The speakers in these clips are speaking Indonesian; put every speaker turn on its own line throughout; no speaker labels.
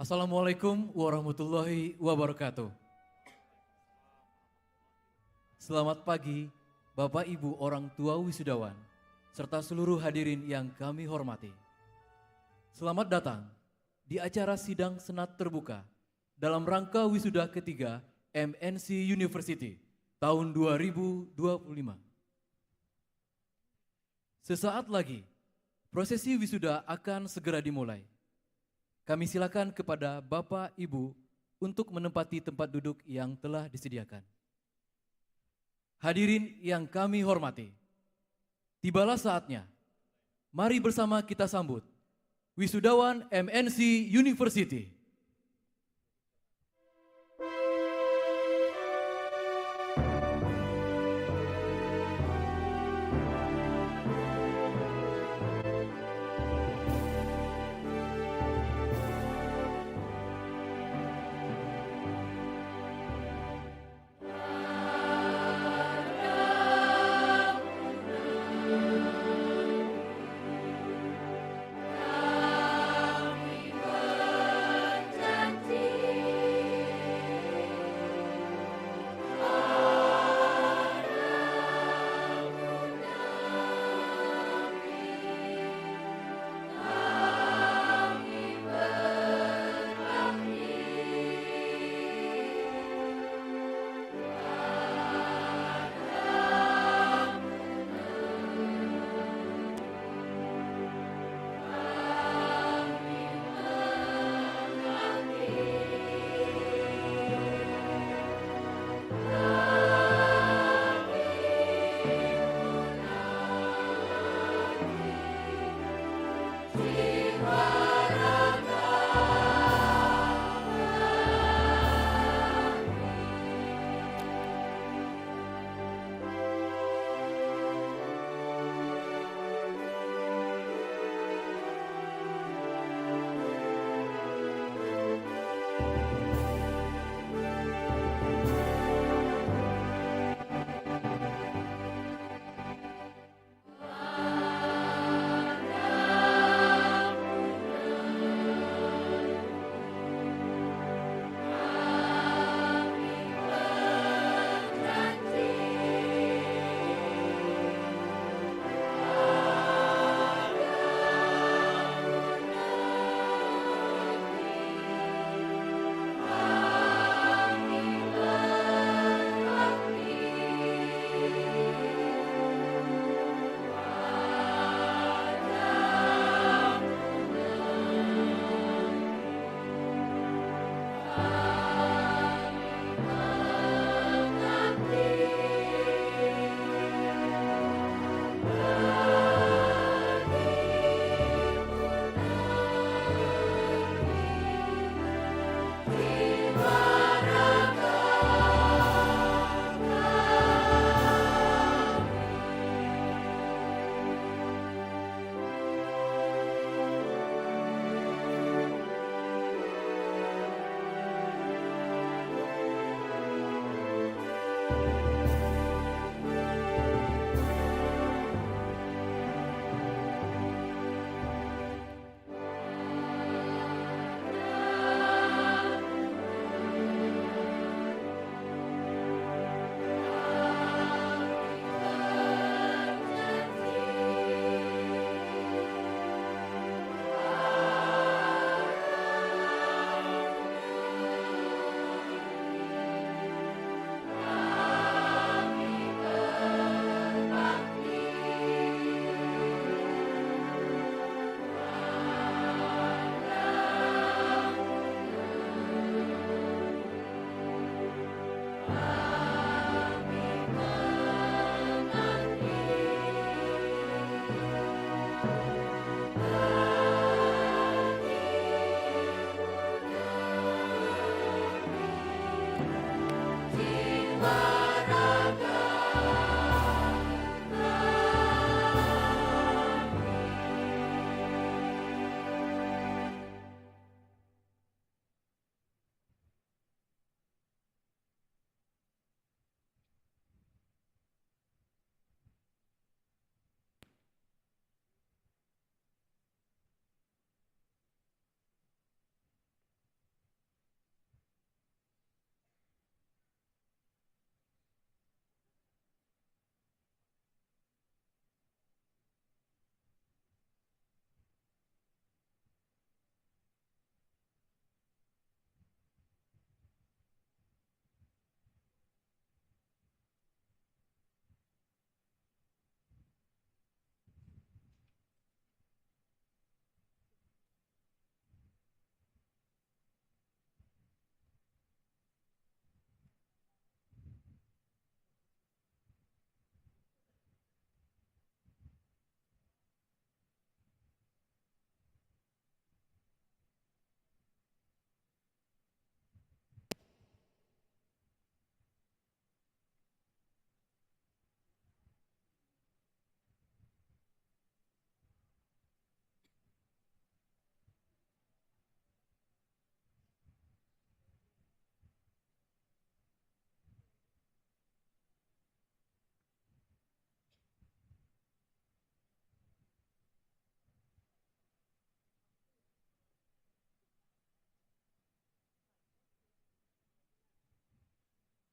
Assalamualaikum warahmatullahi wabarakatuh. Selamat pagi Bapak Ibu orang tua wisudawan, serta seluruh hadirin yang kami hormati. Selamat datang di acara sidang senat terbuka dalam rangka wisuda ketiga MNC University tahun 2025. Sesaat lagi, prosesi wisuda akan segera dimulai. Kami silakan kepada Bapak Ibu untuk menempati tempat duduk yang telah disediakan. Hadirin yang kami hormati, tibalah saatnya. Mari bersama kita sambut wisudawan MNC University.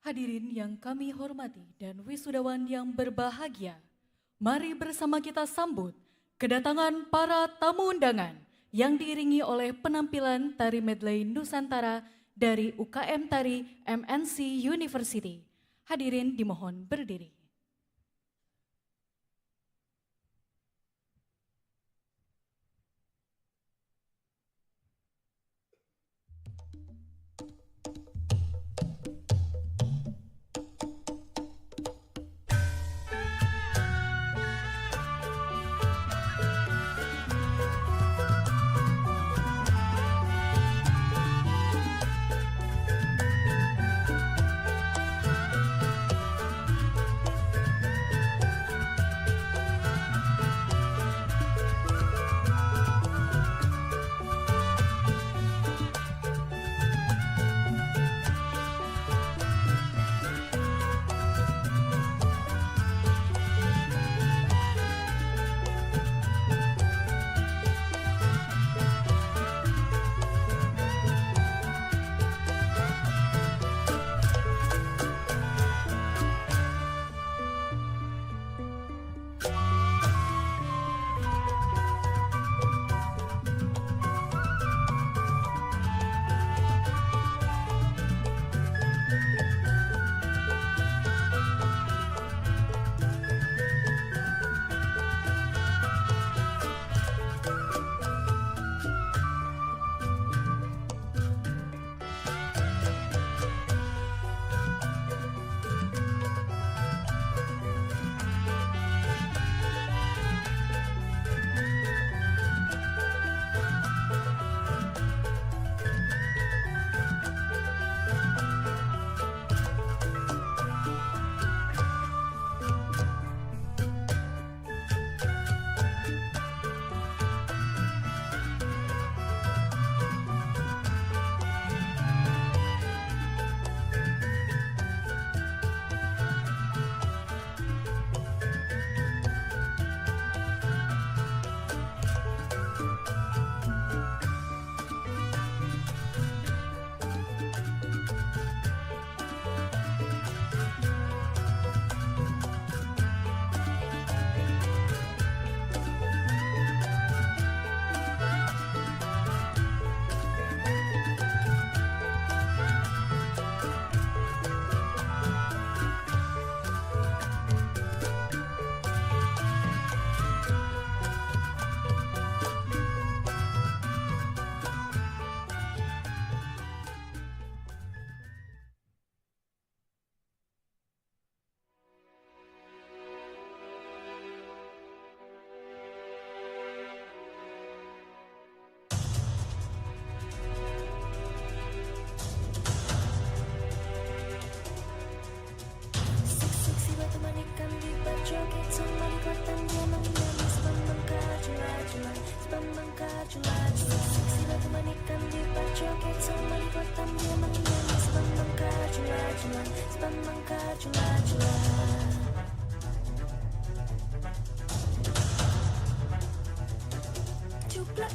Hadirin yang kami hormati dan wisudawan yang berbahagia, mari bersama kita sambut kedatangan para tamu undangan yang diiringi oleh penampilan tari medley Nusantara dari UKM Tari MNC University. Hadirin dimohon berdiri.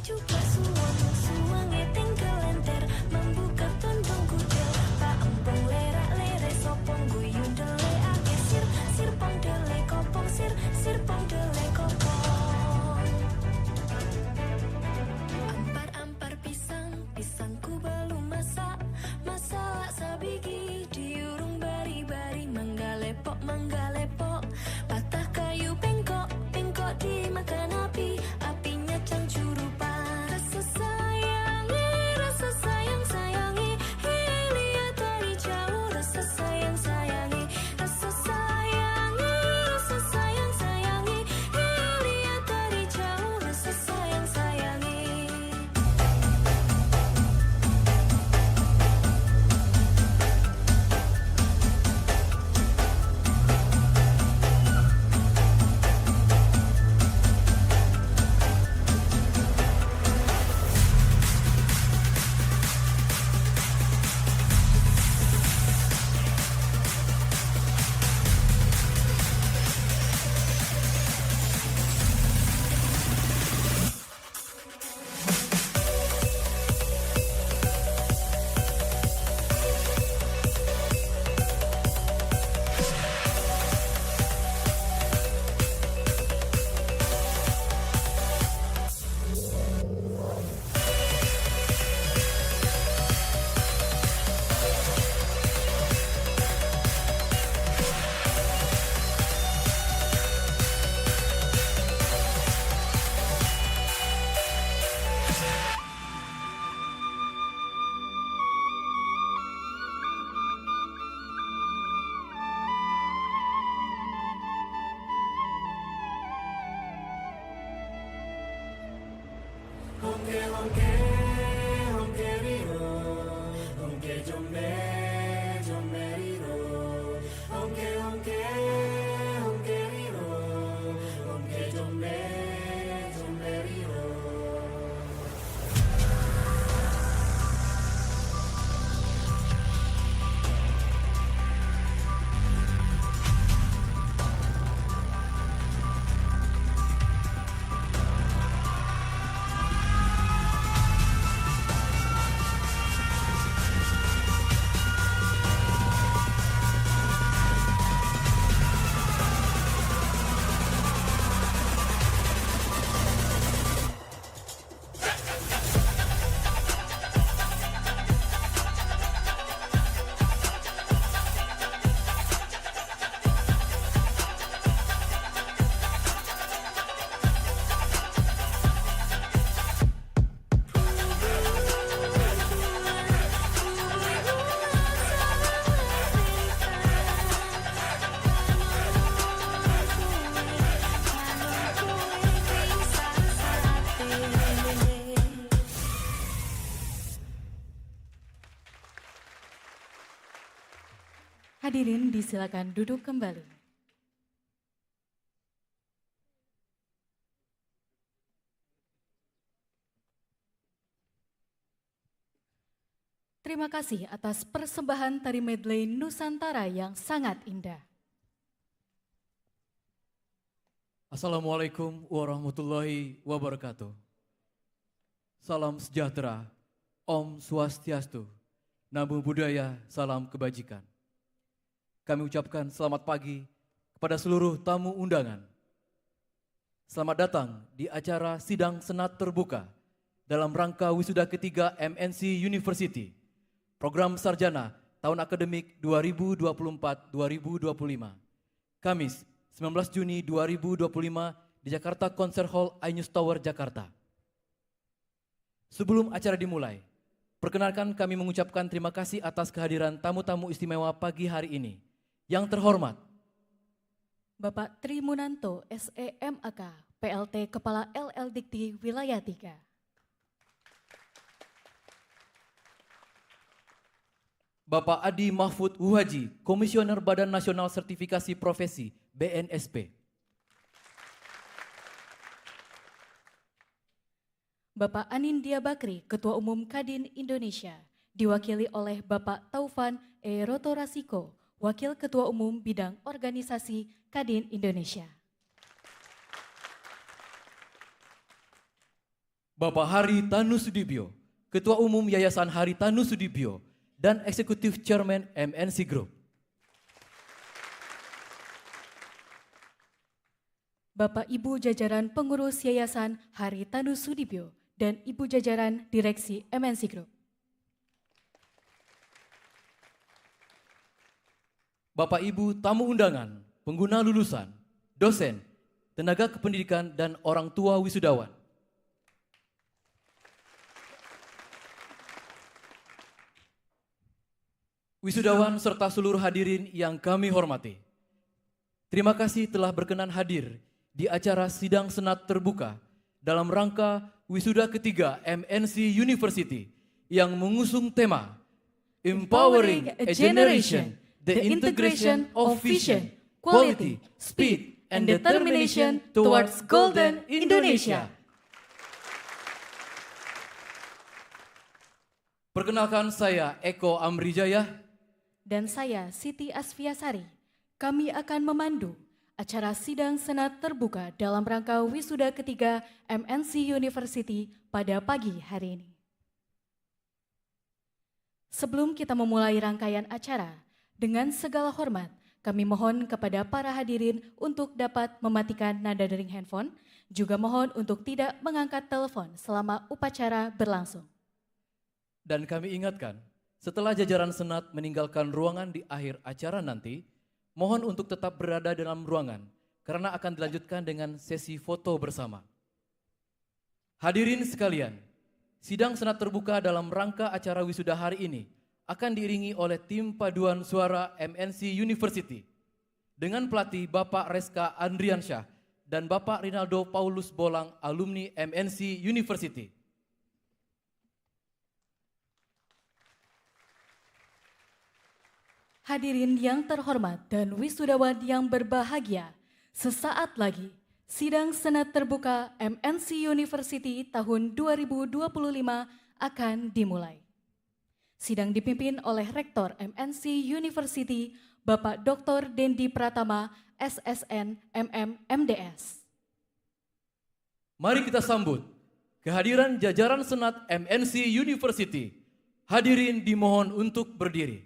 Cuplak suang tinggal lenter membuka tondong kudel pak empong lerak lere sopong guyun dele ake sir pong dele kopong sir pong dele kopong ampar pisangku belum masak sabigi diurung bari mangga lepok patah kayu bengkok dimakan apinya cangcuru rasa sayang
Hadirin disilakan duduk kembali. Terima kasih atas persembahan tari medley Nusantara yang sangat indah.
Assalamualaikum warahmatullahi wabarakatuh. Salam sejahtera, Om Swastiastu, Namo Buddhaya, salam kebajikan. Kami ucapkan selamat pagi kepada seluruh tamu undangan. Selamat datang di acara Sidang Senat Terbuka dalam rangka wisuda ketiga MNC University, Program Sarjana tahun akademik 2024-2025, Kamis 19 Juni 2025 di Jakarta Concert Hall iNews Tower, Jakarta. Sebelum acara dimulai, perkenalkan kami mengucapkan terima kasih atas kehadiran tamu-tamu istimewa pagi hari ini. Yang terhormat,
Bapak Tri Munanto, SEMAK, PLT Kepala LL Dikti Wilayah 3.
Bapak Adi Mahfud Huhaji, Komisioner Badan Nasional Sertifikasi Profesi, BNSP.
Bapak Anindya Bakri, Ketua Umum Kadin Indonesia, diwakili oleh Bapak Taufan E. Rotorasiko, Wakil Ketua Umum Bidang Organisasi Kadin Indonesia.
Bapak Hari Tanu Sudibyo, Ketua Umum Yayasan Hari Tanu Sudibyo dan Eksekutif Chairman MNC Group.
Bapak Ibu jajaran pengurus Yayasan Hari Tanu Sudibyo dan Ibu jajaran Direksi MNC Group.
Bapak Ibu tamu undangan, pengguna lulusan, dosen, tenaga kependidikan dan orang tua wisudawan. Wisudawan serta seluruh hadirin yang kami hormati. Terima kasih telah berkenan hadir di acara Sidang Senat Terbuka dalam rangka wisuda ketiga MNC University yang mengusung tema Empowering a Generation, the Integration of Vision, Quality, Speed, and Determination towards Golden Indonesia. Perkenalkan saya Eko Amrijaya.
Dan saya Siti Asfiasari. Kami akan memandu acara Sidang Senat Terbuka dalam rangka wisuda ketiga MNC University pada pagi hari ini. Sebelum kita memulai rangkaian acara, dengan segala hormat, kami mohon kepada para hadirin untuk dapat mematikan nada dering handphone, juga mohon untuk tidak mengangkat telepon selama upacara berlangsung.
Dan kami ingatkan, setelah jajaran Senat meninggalkan ruangan di akhir acara nanti, mohon untuk tetap berada dalam ruangan, karena akan dilanjutkan dengan sesi foto bersama. Hadirin sekalian, Sidang Senat Terbuka dalam rangka acara wisuda hari ini akan diiringi oleh tim paduan suara MNC University dengan pelatih Bapak Reska Andriansyah dan Bapak Rinaldo Paulus Bolang, alumni MNC University.
Hadirin yang terhormat dan wisudawan yang berbahagia, sesaat lagi sidang Senat Terbuka MNC University tahun 2025 akan dimulai. Sidang dipimpin oleh Rektor MNC University, Bapak Dr. Dendi Pratama, SSN, MM, MDS.
Mari kita sambut kehadiran jajaran Senat MNC University. Hadirin dimohon untuk berdiri.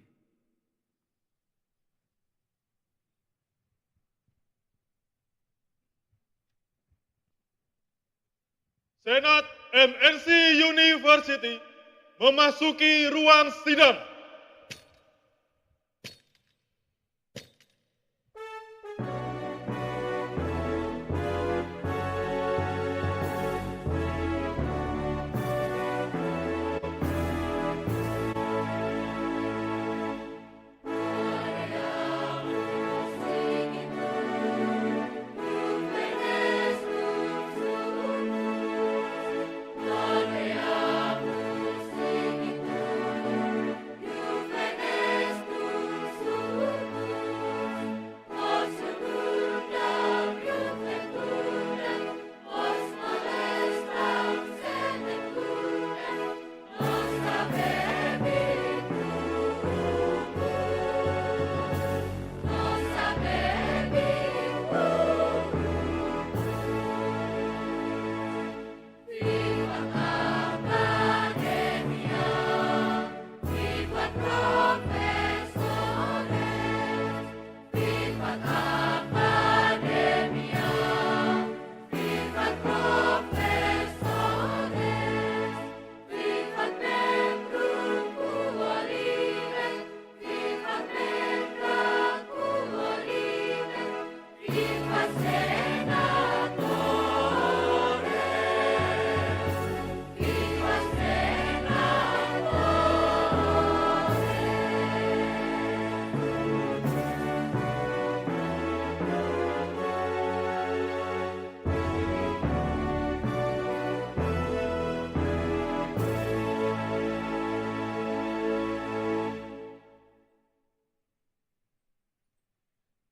Senat MNC University memasuki ruang sidang.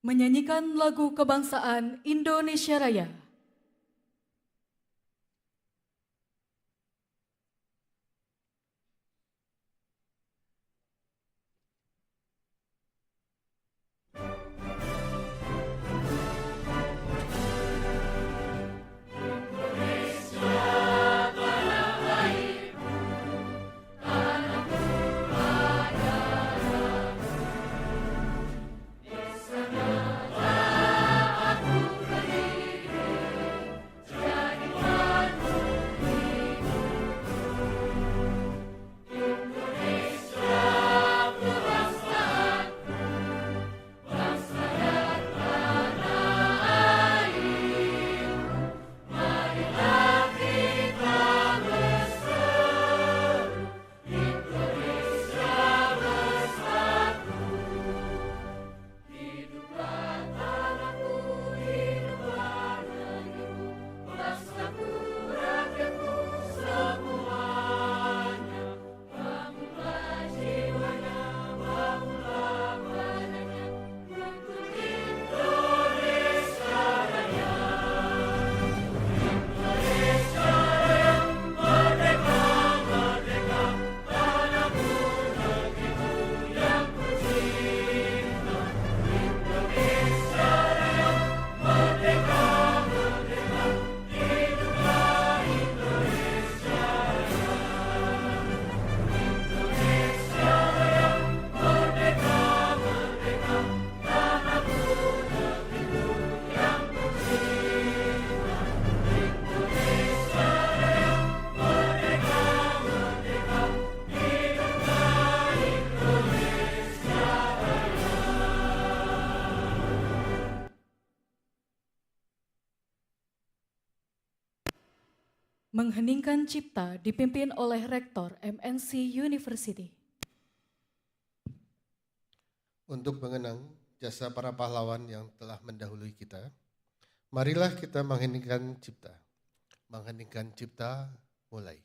Menyanyikan lagu kebangsaan Indonesia Raya. Mengheningkan Cipta dipimpin oleh Rektor MNC University.
Untuk mengenang jasa para pahlawan yang telah mendahului kita, marilah kita mengheningkan Cipta. Mengheningkan Cipta, mulai.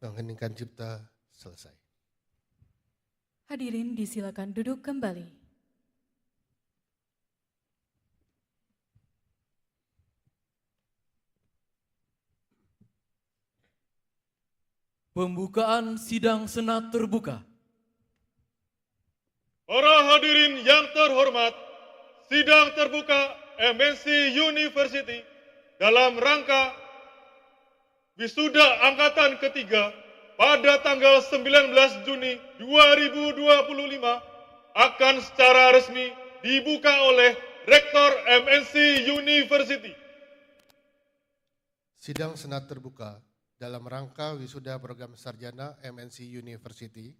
mengheningkan cipta selesai.
Hadirin disilakan duduk kembali.
Pembukaan sidang Senat terbuka.
Para hadirin yang terhormat, sidang terbuka MNC University dalam rangka wisuda angkatan ketiga pada tanggal 19 Juni 2025 akan secara resmi dibuka oleh Rektor MNC University.
Sidang Senat terbuka dalam rangka wisuda program sarjana MNC University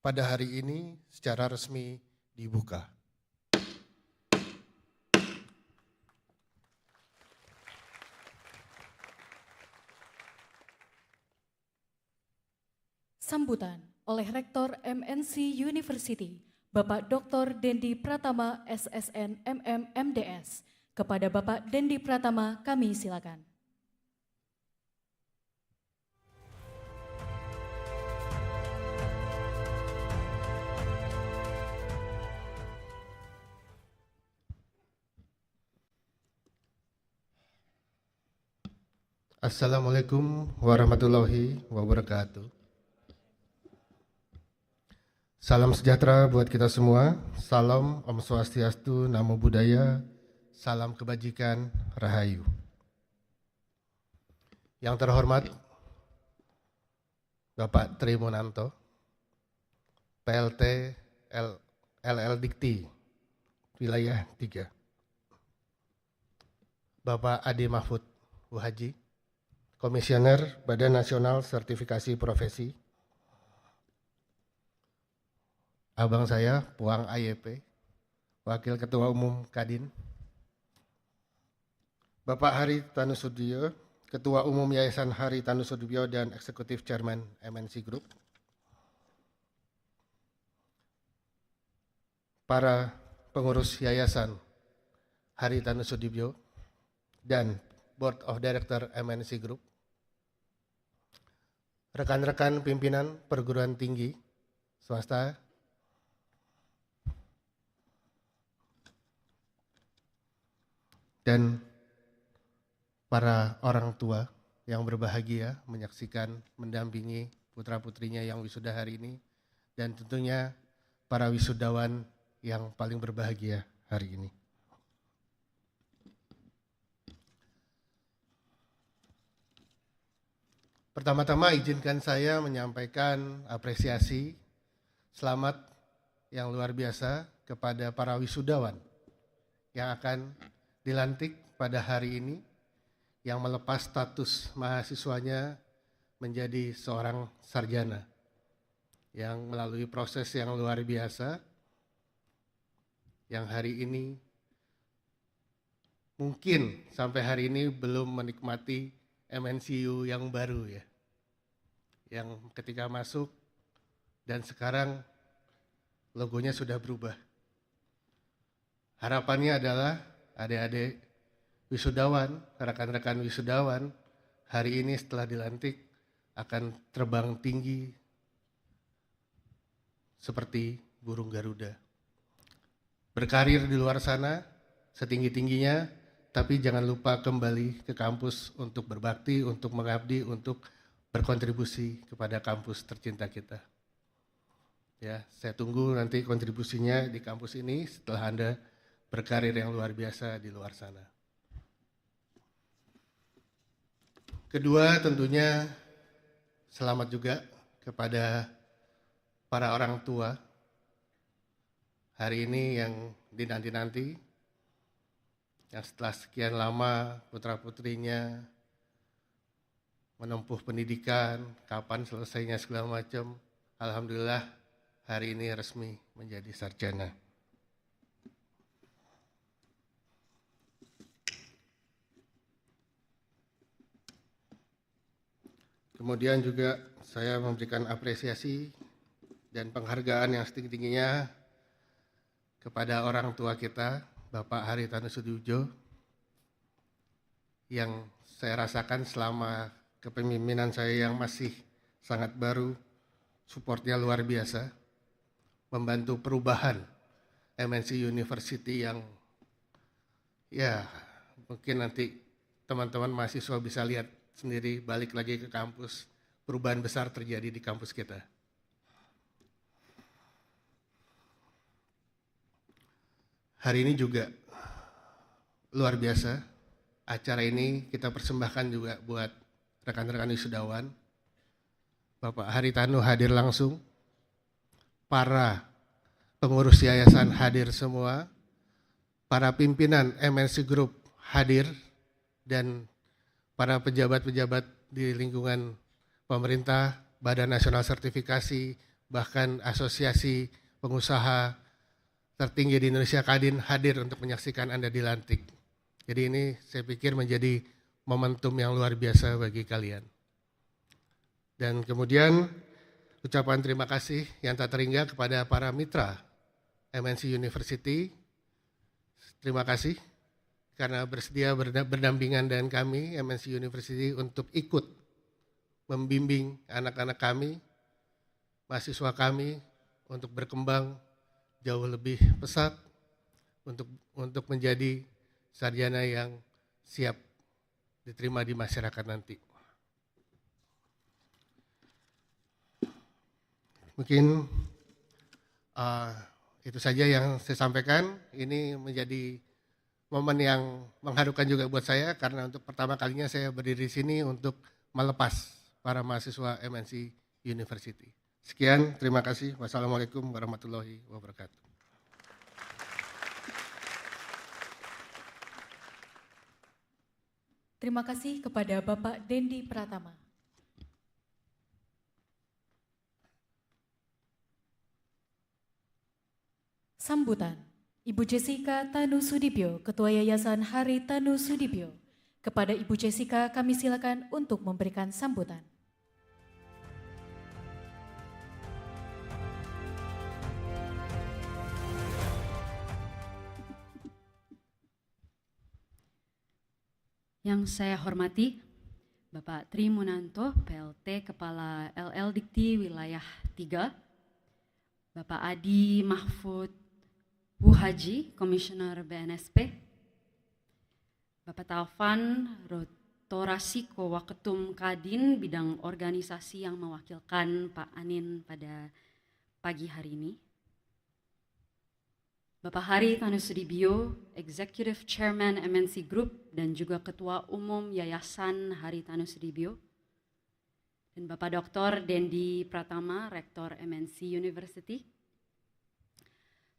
pada hari ini secara resmi dibuka.
Sambutan oleh Rektor MNC University, Bapak Dr. Dendi Pratama SSN MM MDS. Kepada Bapak Dendi Pratama kami silakan.
Assalamualaikum warahmatullahi wabarakatuh. Salam sejahtera buat kita semua. Salam Om Swastiastu, Namo Buddhaya, salam kebajikan, Rahayu. Yang terhormat Bapak Tri Monanto, PLT LL Dikti, Wilayah 3. Bapak Ade Mahfud Wuhaji, Komisioner Badan Nasional Sertifikasi Profesi. Abang saya, Puang AYP, Wakil Ketua Umum Kadin. Bapak Hari Tanusudibyo, Ketua Umum Yayasan Hari Tanusudibyo dan Eksekutif Chairman MNC Group. Para pengurus Yayasan Hari Tanusudibyo dan Board of Director MNC Group. Rekan-rekan pimpinan perguruan tinggi swasta, dan para orang tua yang berbahagia menyaksikan, mendampingi putra-putrinya yang wisuda hari ini, dan tentunya para wisudawan yang paling berbahagia hari ini. Pertama-tama izinkan saya menyampaikan apresiasi, selamat yang luar biasa kepada para wisudawan yang akan dilantik pada hari ini, yang melepas status mahasiswanya menjadi seorang sarjana, yang melalui proses yang luar biasa, yang hari ini mungkin sampai hari ini belum menikmati MNCU yang baru ya, yang ketika masuk dan sekarang logonya sudah berubah. Harapannya adalah adik-adik wisudawan, rekan-rekan wisudawan hari ini setelah dilantik akan terbang tinggi seperti burung Garuda. Berkarir di luar sana setinggi-tingginya, tapi jangan lupa kembali ke kampus untuk berbakti, untuk mengabdi, untuk berkontribusi kepada kampus tercinta kita. Ya, saya tunggu nanti kontribusinya di kampus ini setelah Anda berkarir yang luar biasa di luar sana. Kedua, tentunya selamat juga kepada para orang tua hari ini yang dinanti-nanti, yang setelah sekian lama putra-putrinya menempuh pendidikan, kapan selesainya segala macam, alhamdulillah hari ini resmi menjadi sarjana. Kemudian juga saya memberikan apresiasi dan penghargaan yang setinggi-tingginya kepada orang tua kita, Bapak Hari Tanusudibyo, yang saya rasakan selama kepemimpinan saya yang masih sangat baru, supportnya luar biasa, membantu perubahan MNC University yang ya mungkin nanti teman-teman mahasiswa bisa lihat sendiri balik lagi ke kampus, perubahan besar terjadi di kampus kita. Hari ini juga luar biasa, acara ini kita persembahkan juga buat rekan-rekan wisudawan. Bapak Haritanu hadir langsung, para pengurus yayasan hadir semua, para pimpinan MNC Group hadir, dan para pejabat-pejabat di lingkungan pemerintah, Badan Nasional Sertifikasi, bahkan asosiasi pengusaha tertinggi di Indonesia Kadin hadir untuk menyaksikan Anda dilantik. Jadi ini saya pikir menjadi momentum yang luar biasa bagi kalian. Dan kemudian ucapan terima kasih yang tak terhingga kepada para mitra MNC University. Terima kasih karena bersedia berdampingan dengan kami MNC University untuk ikut membimbing anak-anak kami, mahasiswa kami untuk berkembang jauh lebih pesat untuk menjadi sarjana yang siap diterima di masyarakat nanti. Mungkin itu saja yang saya sampaikan. Ini menjadi momen yang mengharukan juga buat saya karena untuk pertama kalinya saya berdiri di sini untuk melepas para mahasiswa MNC University. Sekian, terima kasih. Wassalamualaikum warahmatullahi wabarakatuh.
Terima kasih kepada Bapak Dendi Pratama. Sambutan, Ibu Jessica Tanu Sudibyo, Ketua Yayasan Hari Tanu Sudibyo. Kepada Ibu Jessica kami silakan untuk memberikan sambutan.
Yang saya hormati, Bapak Tri Munanto, PLT Kepala LL Dikti Wilayah 3, Bapak Adi Mahfud Wuhaji, Komisioner BNSP, Bapak Taufan Rotorasiko, Waketum Kadin, bidang organisasi yang mewakilkan Pak Anin pada pagi hari ini, Bapak Hari Tanu Sudibyo, Executive Chairman MNC Group dan juga Ketua Umum Yayasan Hari Tanu Sudibyo, dan Bapak Dr. Dendi Pratama, Rektor MNC University,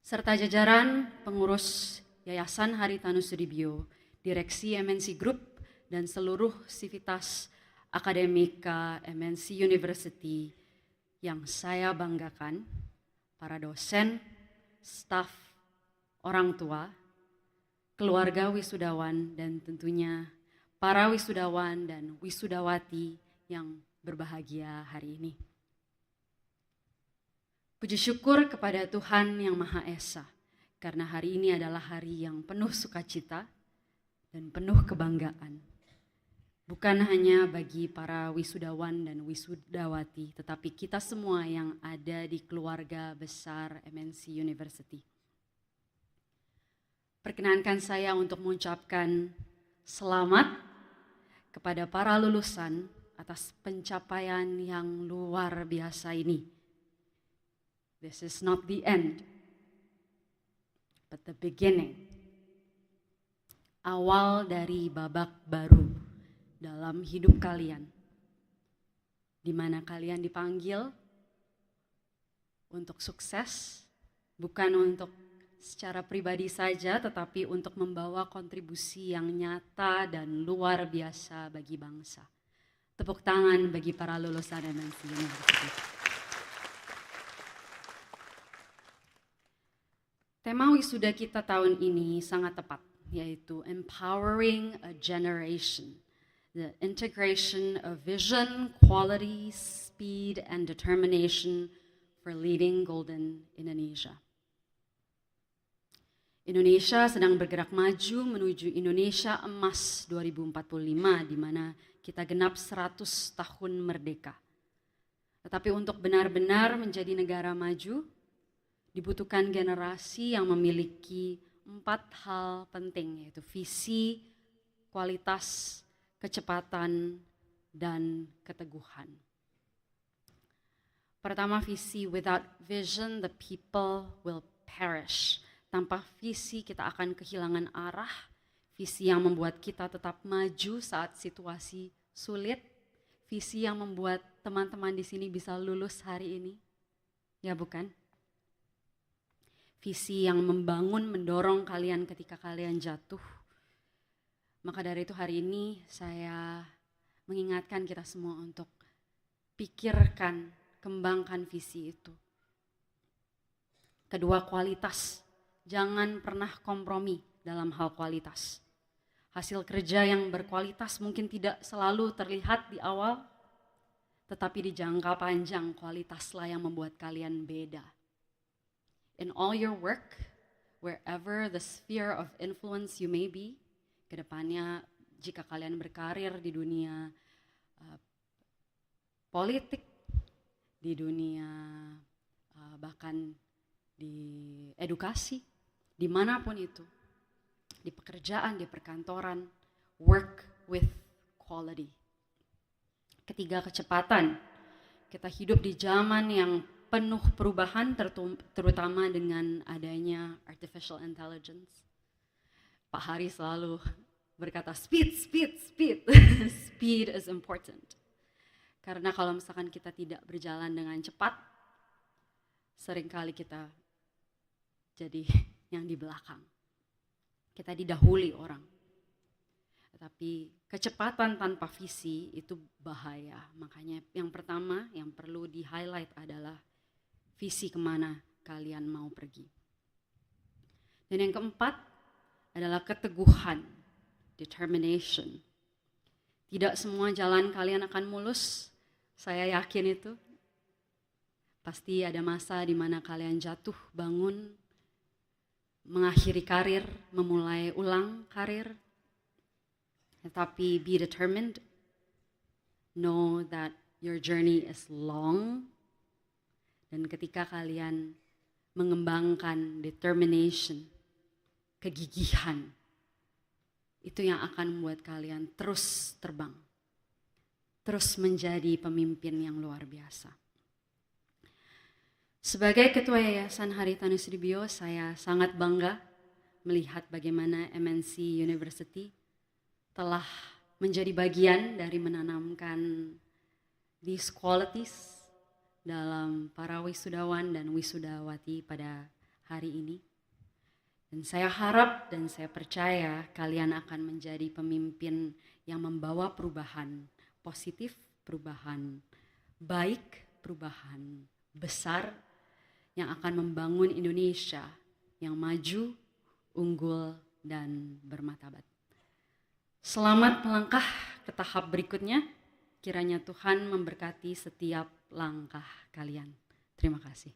serta jajaran pengurus Yayasan Hari Tanu Sudibyo, Direksi MNC Group, dan seluruh sivitas akademika MNC University yang saya banggakan, para dosen, staf, orang tua, keluarga wisudawan, dan tentunya para wisudawan dan wisudawati yang berbahagia hari ini. Puji syukur kepada Tuhan Yang Maha Esa, karena hari ini adalah hari yang penuh sukacita dan penuh kebanggaan. Bukan hanya bagi para wisudawan dan wisudawati, tetapi kita semua yang ada di keluarga besar MNC University. Perkenankan saya untuk mengucapkan selamat kepada para lulusan atas pencapaian yang luar biasa ini. This is not the end, but the beginning. Awal dari babak baru dalam hidup kalian, di mana kalian dipanggil untuk sukses, bukan untuk secara pribadi saja, tetapi untuk membawa kontribusi yang nyata dan luar biasa bagi bangsa. Tepuk tangan bagi para lulusan MNC University. Tema wisuda kita tahun ini sangat tepat, yaitu Empowering a Generation, the integration of vision, quality, speed, and determination for leading golden Indonesia. Indonesia sedang bergerak maju menuju Indonesia Emas 2045, di mana kita genap 100 tahun merdeka. Tetapi untuk benar-benar menjadi negara maju, dibutuhkan generasi yang memiliki 4 hal penting, yaitu visi, kualitas, kecepatan, dan keteguhan. Pertama, visi. Without vision, the people will perish. Tanpa visi, kita akan kehilangan arah. Visi yang membuat kita tetap maju saat situasi sulit. Visi yang membuat teman-teman di sini bisa lulus hari ini. Ya bukan? Visi yang membangun, mendorong kalian ketika kalian jatuh. Maka dari itu hari ini saya mengingatkan kita semua untuk pikirkan, kembangkan visi itu. Kedua, kualitas. Jangan pernah kompromi dalam hal kualitas. Hasil kerja yang berkualitas mungkin tidak selalu terlihat di awal, tetapi di jangka panjang kualitaslah yang membuat kalian beda. In all your work, wherever the sphere of influence you may be, kedepannya jika kalian berkarir di dunia politik, di dunia bahkan di edukasi, dimanapun itu, di pekerjaan, di perkantoran, work with quality. Ketiga, kecepatan. Kita hidup di zaman yang penuh perubahan, terutama dengan adanya artificial intelligence. Pak Hari selalu berkata speed. Speed is important. Karena kalau misalkan kita tidak berjalan dengan cepat, seringkali kita jadi yang di belakang. Kita didahului orang. Tapi kecepatan tanpa visi itu bahaya. Makanya yang pertama yang perlu di-highlight adalah visi kemana kalian mau pergi. Dan yang keempat adalah keteguhan, determination. Tidak semua jalan kalian akan mulus, saya yakin itu. Pasti ada masa di mana kalian jatuh, bangun, mengakhiri karir, memulai ulang karir. Tetapi be determined, know that your journey is long. Dan ketika kalian mengembangkan determination, kegigihan, itu yang akan membuat kalian terus terbang, terus menjadi pemimpin yang luar biasa. Sebagai Ketua Yayasan Haritanu Sudibyo, saya sangat bangga melihat bagaimana MNC University telah menjadi bagian dari menanamkan these qualities dalam para wisudawan dan wisudawati pada hari ini. Dan saya harap dan saya percaya kalian akan menjadi pemimpin yang membawa perubahan positif, perubahan baik, perubahan besar yang akan membangun Indonesia yang maju, unggul, dan bermartabat. Selamat melangkah ke tahap berikutnya. Kiranya Tuhan memberkati setiap langkah kalian. Terima kasih.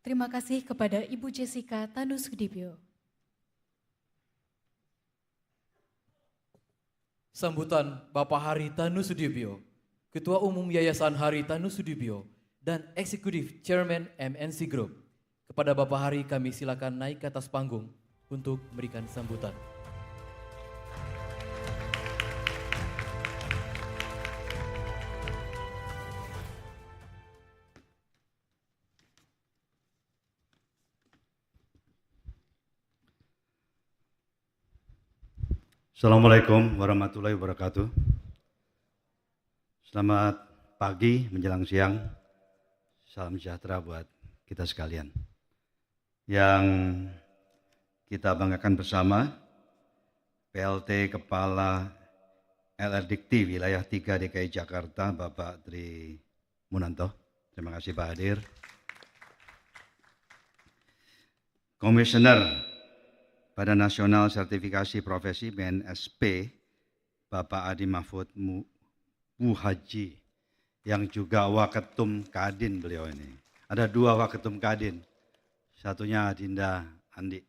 Terima kasih kepada Ibu Jessica Tanu Sudibyo.
Sambutan Bapak Hari Tanu Sudibyo, Ketua Umum Yayasan Hari Tanu Sudibyo, dan Executive Chairman MNC Group. Kepada Bapak Hari kami silakan naik ke atas panggung untuk memberikan sambutan.
Assalamualaikum warahmatullahi wabarakatuh. Selamat pagi menjelang siang. Salam sejahtera buat kita sekalian. Yang kita banggakan bersama, PLT Kepala LRDikti Wilayah 3 DKI Jakarta, Bapak Tri Munanto. Terima kasih Pak Hadir. Komisioner Badan Nasional Sertifikasi Profesi BNSP, Bapak Adi Mahfud Muhaji, yang juga Waketum Kadin beliau ini. Ada 2 Waketum Kadin, satunya Adinda Andi.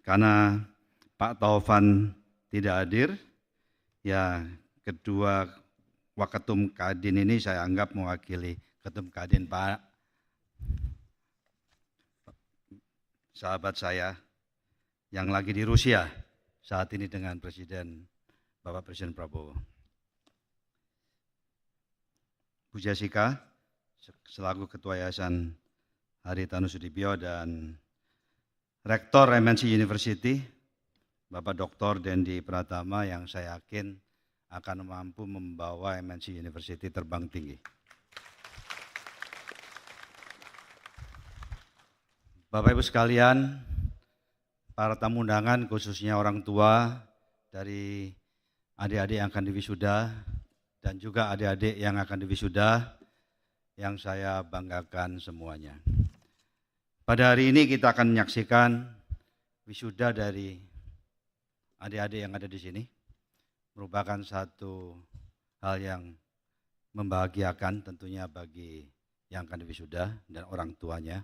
karena Pak Taufan tidak hadir, ya kedua Waketum Kadin ini saya anggap mewakili Ketum Kadin Pak sahabat saya yang lagi di Rusia saat ini dengan Bapak Presiden Prabowo. Bu Jessica, selaku Ketua Yayasan Haritanu Sudibyo dan Rektor MNC University, Bapak Dr. Dendi Pratama yang saya yakin akan mampu membawa MNC University terbang tinggi. Bapak Ibu sekalian, para tamu undangan khususnya orang tua dari adik-adik yang akan diwisuda dan juga adik-adik yang akan diwisuda yang saya banggakan semuanya. Pada hari ini kita akan menyaksikan wisuda dari adik-adik yang ada di sini. Merupakan satu hal yang membahagiakan tentunya bagi yang akan diwisuda dan orang tuanya.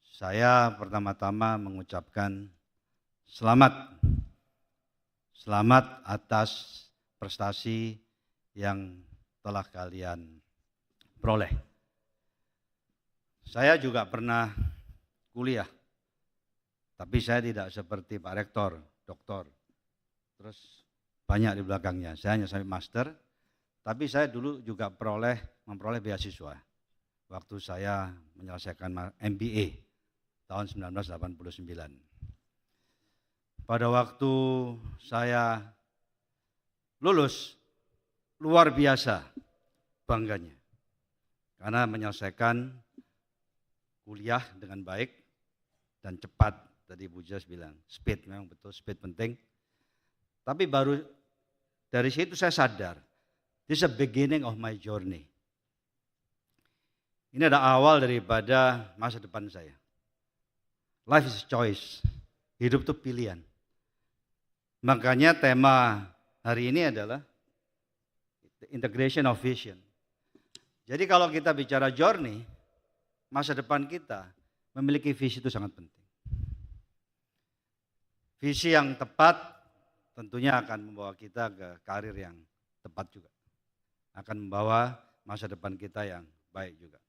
Saya pertama-tama mengucapkan selamat atas prestasi yang telah kalian peroleh. Saya juga pernah kuliah, tapi saya tidak seperti Pak Rektor, Doktor, terus banyak di belakangnya. Saya hanya sampai master, tapi saya dulu juga memperoleh beasiswa waktu saya menyelesaikan MBA tahun 1989. Pada waktu saya lulus, luar biasa bangganya. Karena menyelesaikan kuliah dengan baik dan cepat. Tadi Bu Jas bilang, speed, memang betul speed penting. Tapi baru dari situ saya sadar, this is a beginning of my journey. Ini adalah awal daripada masa depan saya. Life is choice, hidup itu pilihan. Makanya tema hari ini adalah integration of vision. Jadi kalau kita bicara journey, masa depan kita memiliki visi itu sangat penting. Visi yang tepat tentunya akan membawa kita ke karir yang tepat juga. Akan membawa masa depan kita yang baik juga.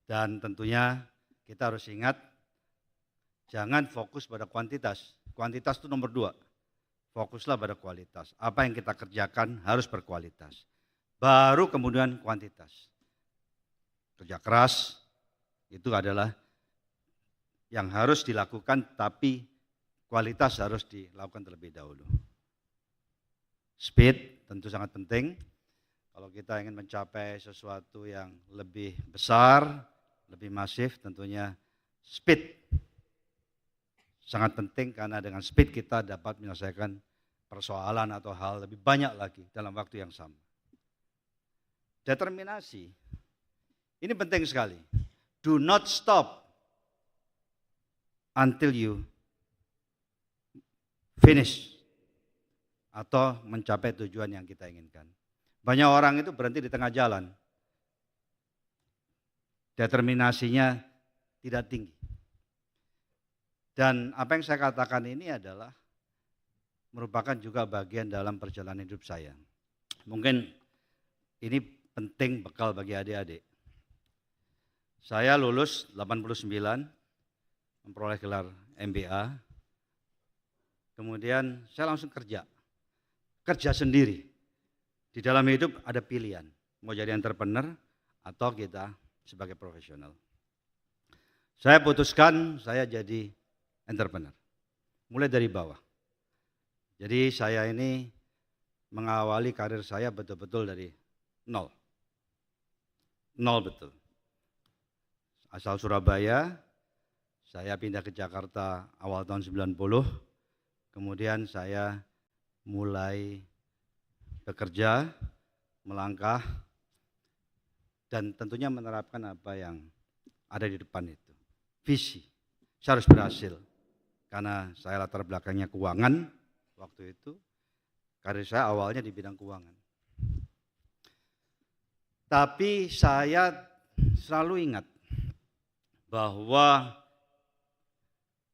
Dan tentunya kita harus ingat, jangan fokus pada kuantitas. Kuantitas itu nomor 2. Fokuslah pada kualitas. Apa yang kita kerjakan harus berkualitas. Baru kemudian kuantitas. Kerja keras itu adalah yang harus dilakukan, tapi kualitas harus dilakukan terlebih dahulu. Speed tentu sangat penting. Kalau kita ingin mencapai sesuatu yang lebih besar, lebih masif, tentunya speed sangat penting karena dengan speed kita dapat menyelesaikan persoalan atau hal lebih banyak lagi dalam waktu yang sama. Determinasi, ini penting sekali. Do not stop until you finish atau mencapai tujuan yang kita inginkan. Banyak orang itu berhenti di tengah jalan. Determinasinya tidak tinggi. Dan apa yang saya katakan ini adalah merupakan juga bagian dalam perjalanan hidup saya. Mungkin ini penting bekal bagi adik-adik. Saya lulus 89, memperoleh gelar MBA. Kemudian saya langsung kerja sendiri. Di dalam hidup ada pilihan, mau jadi entrepreneur atau kita sebagai profesional. Saya putuskan saya jadi entrepreneur, mulai dari bawah. Jadi saya ini mengawali karir saya betul-betul dari nol. Nol betul. Asal Surabaya, saya pindah ke Jakarta awal tahun 90, kemudian saya mulai bekerja, melangkah, dan tentunya menerapkan apa yang ada di depan itu. Visi, saya harus berhasil. Karena saya latar belakangnya keuangan waktu itu, karir saya awalnya di bidang keuangan. Tapi saya selalu ingat bahwa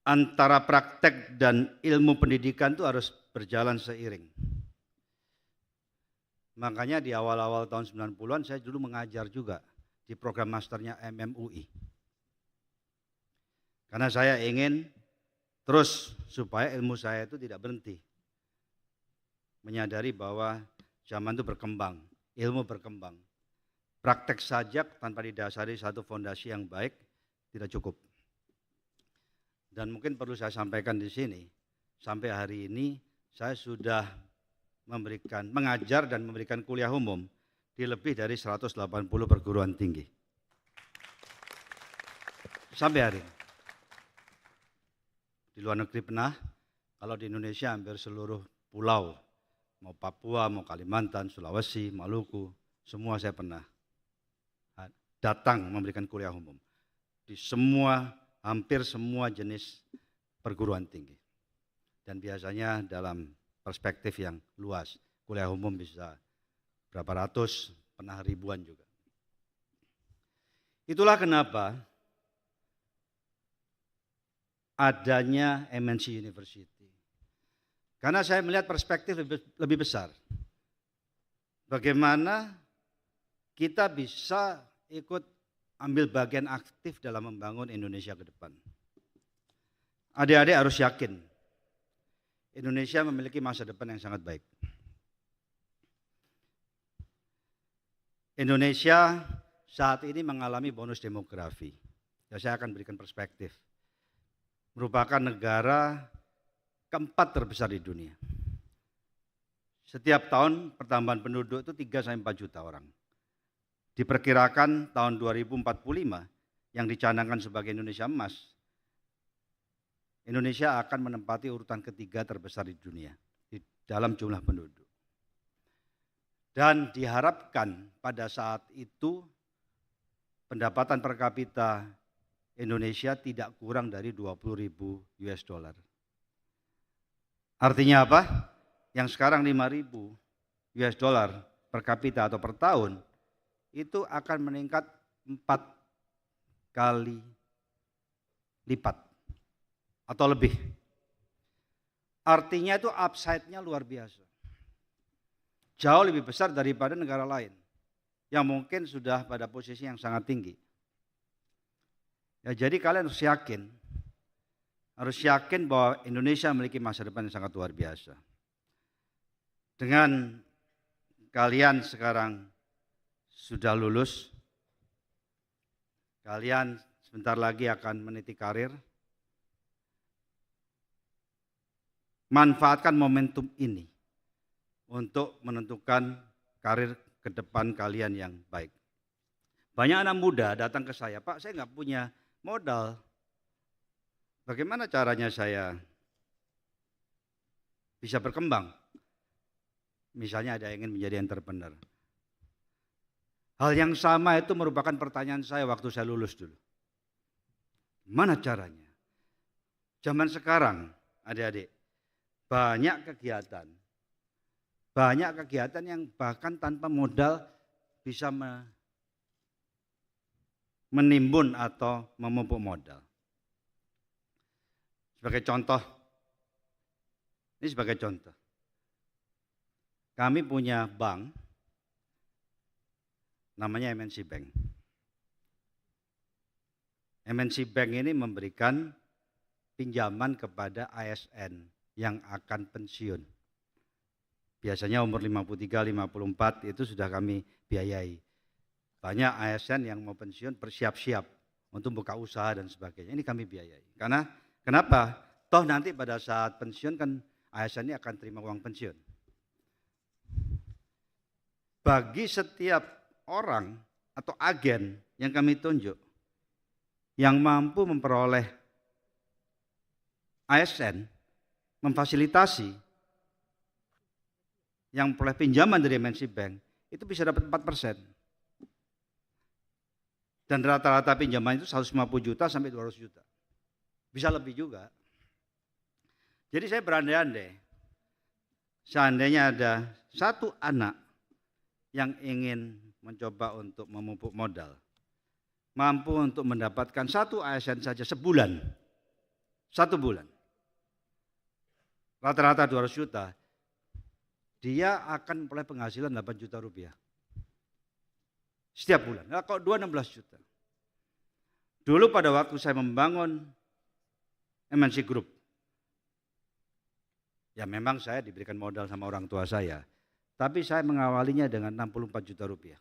antara praktek dan ilmu pendidikan itu harus berjalan seiring. Makanya di awal-awal tahun 90-an saya dulu mengajar juga di program masternya MMUI. Karena saya ingin terus supaya ilmu saya itu tidak berhenti. Menyadari bahwa zaman itu berkembang, ilmu berkembang. Praktek saja tanpa didasari satu fondasi yang baik tidak cukup. Dan mungkin perlu saya sampaikan di sini, sampai hari ini saya sudah mengajar dan memberikan kuliah umum di lebih dari 180 perguruan tinggi. Sampai hari ini. Di luar negeri pernah, kalau di Indonesia hampir seluruh pulau, mau Papua, mau Kalimantan, Sulawesi, Maluku, semua saya pernah datang memberikan kuliah umum. Di hampir semua jenis perguruan tinggi. Dan biasanya dalam perspektif yang luas, kuliah umum bisa berapa ratus, pernah ribuan juga. Itulah kenapa adanya MNC University. Karena saya melihat perspektif lebih besar. Bagaimana kita bisa ikut ambil bagian aktif dalam membangun Indonesia ke depan. Adik-adik harus yakin, Indonesia memiliki masa depan yang sangat baik. Indonesia saat ini mengalami bonus demografi. Ya, saya akan berikan perspektif. Merupakan negara keempat terbesar di dunia. Setiap tahun pertambahan penduduk itu 3-4 juta orang. Diperkirakan tahun 2045 yang dicanangkan sebagai Indonesia Emas, Indonesia akan menempati urutan ketiga terbesar di dunia di dalam jumlah penduduk. Dan diharapkan pada saat itu pendapatan per kapita Indonesia tidak kurang dari 20.000 US dollar. Artinya apa? Yang sekarang 5.000 US dollar per kapita atau per tahun, itu akan meningkat 4 kali lipat atau lebih. Artinya itu upside-nya luar biasa. Jauh lebih besar daripada negara lain yang mungkin sudah pada posisi yang sangat tinggi. Ya, jadi kalian harus yakin bahwa Indonesia memiliki masa depan yang sangat luar biasa. Dengan kalian sekarang sudah lulus, kalian sebentar lagi akan meniti karir. Manfaatkan momentum ini untuk menentukan karir ke depan kalian yang baik. Banyak anak muda datang ke saya, Pak, saya nggak punya modal. Bagaimana caranya saya bisa berkembang? Misalnya ada yang ingin menjadi entrepreneur. Hal yang sama itu merupakan pertanyaan saya waktu saya lulus dulu. Mana caranya? Zaman sekarang, adik-adik, banyak kegiatan yang bahkan tanpa modal bisa menimbun atau memupuk modal. Sebagai contoh, kami punya bank, namanya MNC Bank. MNC Bank ini memberikan pinjaman kepada ASN yang akan pensiun. Biasanya umur 53-54 itu sudah kami biayai. Banyak ASN yang mau pensiun bersiap-siap untuk buka usaha dan sebagainya. Ini kami biayai. Karena kenapa? Toh nanti pada saat pensiun kan ASN ini akan terima uang pensiun. Bagi setiap orang atau agen yang kami tunjuk yang mampu memperoleh ASN, memfasilitasi yang memperoleh pinjaman dari MNC Bank, itu bisa dapat 4%. Dan rata-rata pinjaman itu 150 juta sampai 200 juta. Bisa lebih juga. Jadi saya berandai-andai, seandainya ada satu anak yang ingin mencoba untuk memupuk modal, mampu untuk mendapatkan satu ASN saja sebulan, 1 bulan. Rata-rata 200 juta, dia akan memperoleh penghasilan 8 juta rupiah. Setiap bulan. Nah, kalau 16 juta. Dulu pada waktu saya membangun MNC Group, ya memang saya diberikan modal sama orang tua saya, tapi saya mengawalinya dengan 64 juta rupiah.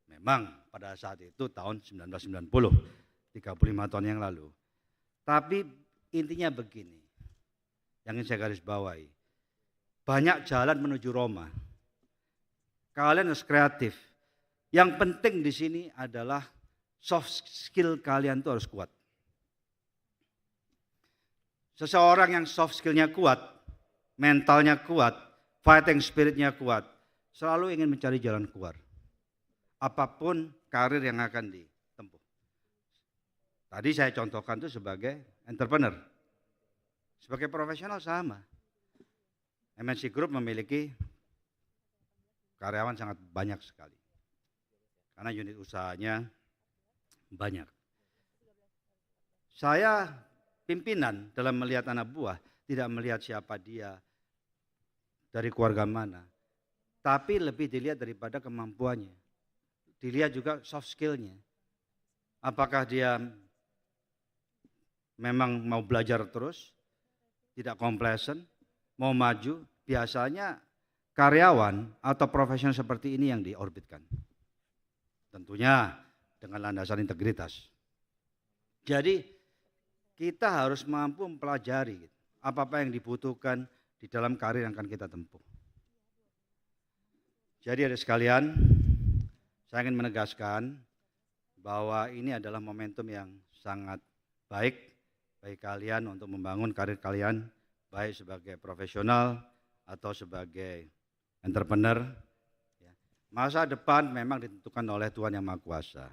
Memang pada saat itu tahun 1990, 35 tahun yang lalu. Tapi intinya begini, yang ingin saya garis bawahi. Banyak jalan menuju Roma. Kalian harus kreatif. Yang penting di sini adalah soft skill kalian itu harus kuat. Seseorang yang soft skillnya kuat, mentalnya kuat, fighting spiritnya kuat, selalu ingin mencari jalan keluar. Apapun karir yang akan ditempuh. Tadi saya contohkan itu sebagai entrepreneur. Sebagai profesional sama. MNC Group memiliki karyawan sangat banyak sekali. Karena unit usahanya banyak. Saya pimpinan dalam melihat anak buah, tidak melihat siapa dia, dari keluarga mana. Tapi lebih dilihat daripada kemampuannya. Dilihat juga soft skill-nya. Apakah dia memang mau belajar terus, tidak komplesen, mau maju, biasanya karyawan atau profesional seperti ini yang diorbitkan. Tentunya dengan landasan integritas. Jadi kita harus mampu mempelajari apa-apa yang dibutuhkan di dalam karir yang akan kita tempuh. Jadi adik sekalian, saya ingin menegaskan bahwa ini adalah momentum yang sangat baik bagi kalian untuk membangun karir kalian, baik sebagai profesional atau sebagai entrepreneur. Masa depan memang ditentukan oleh Tuhan Yang Maha Kuasa.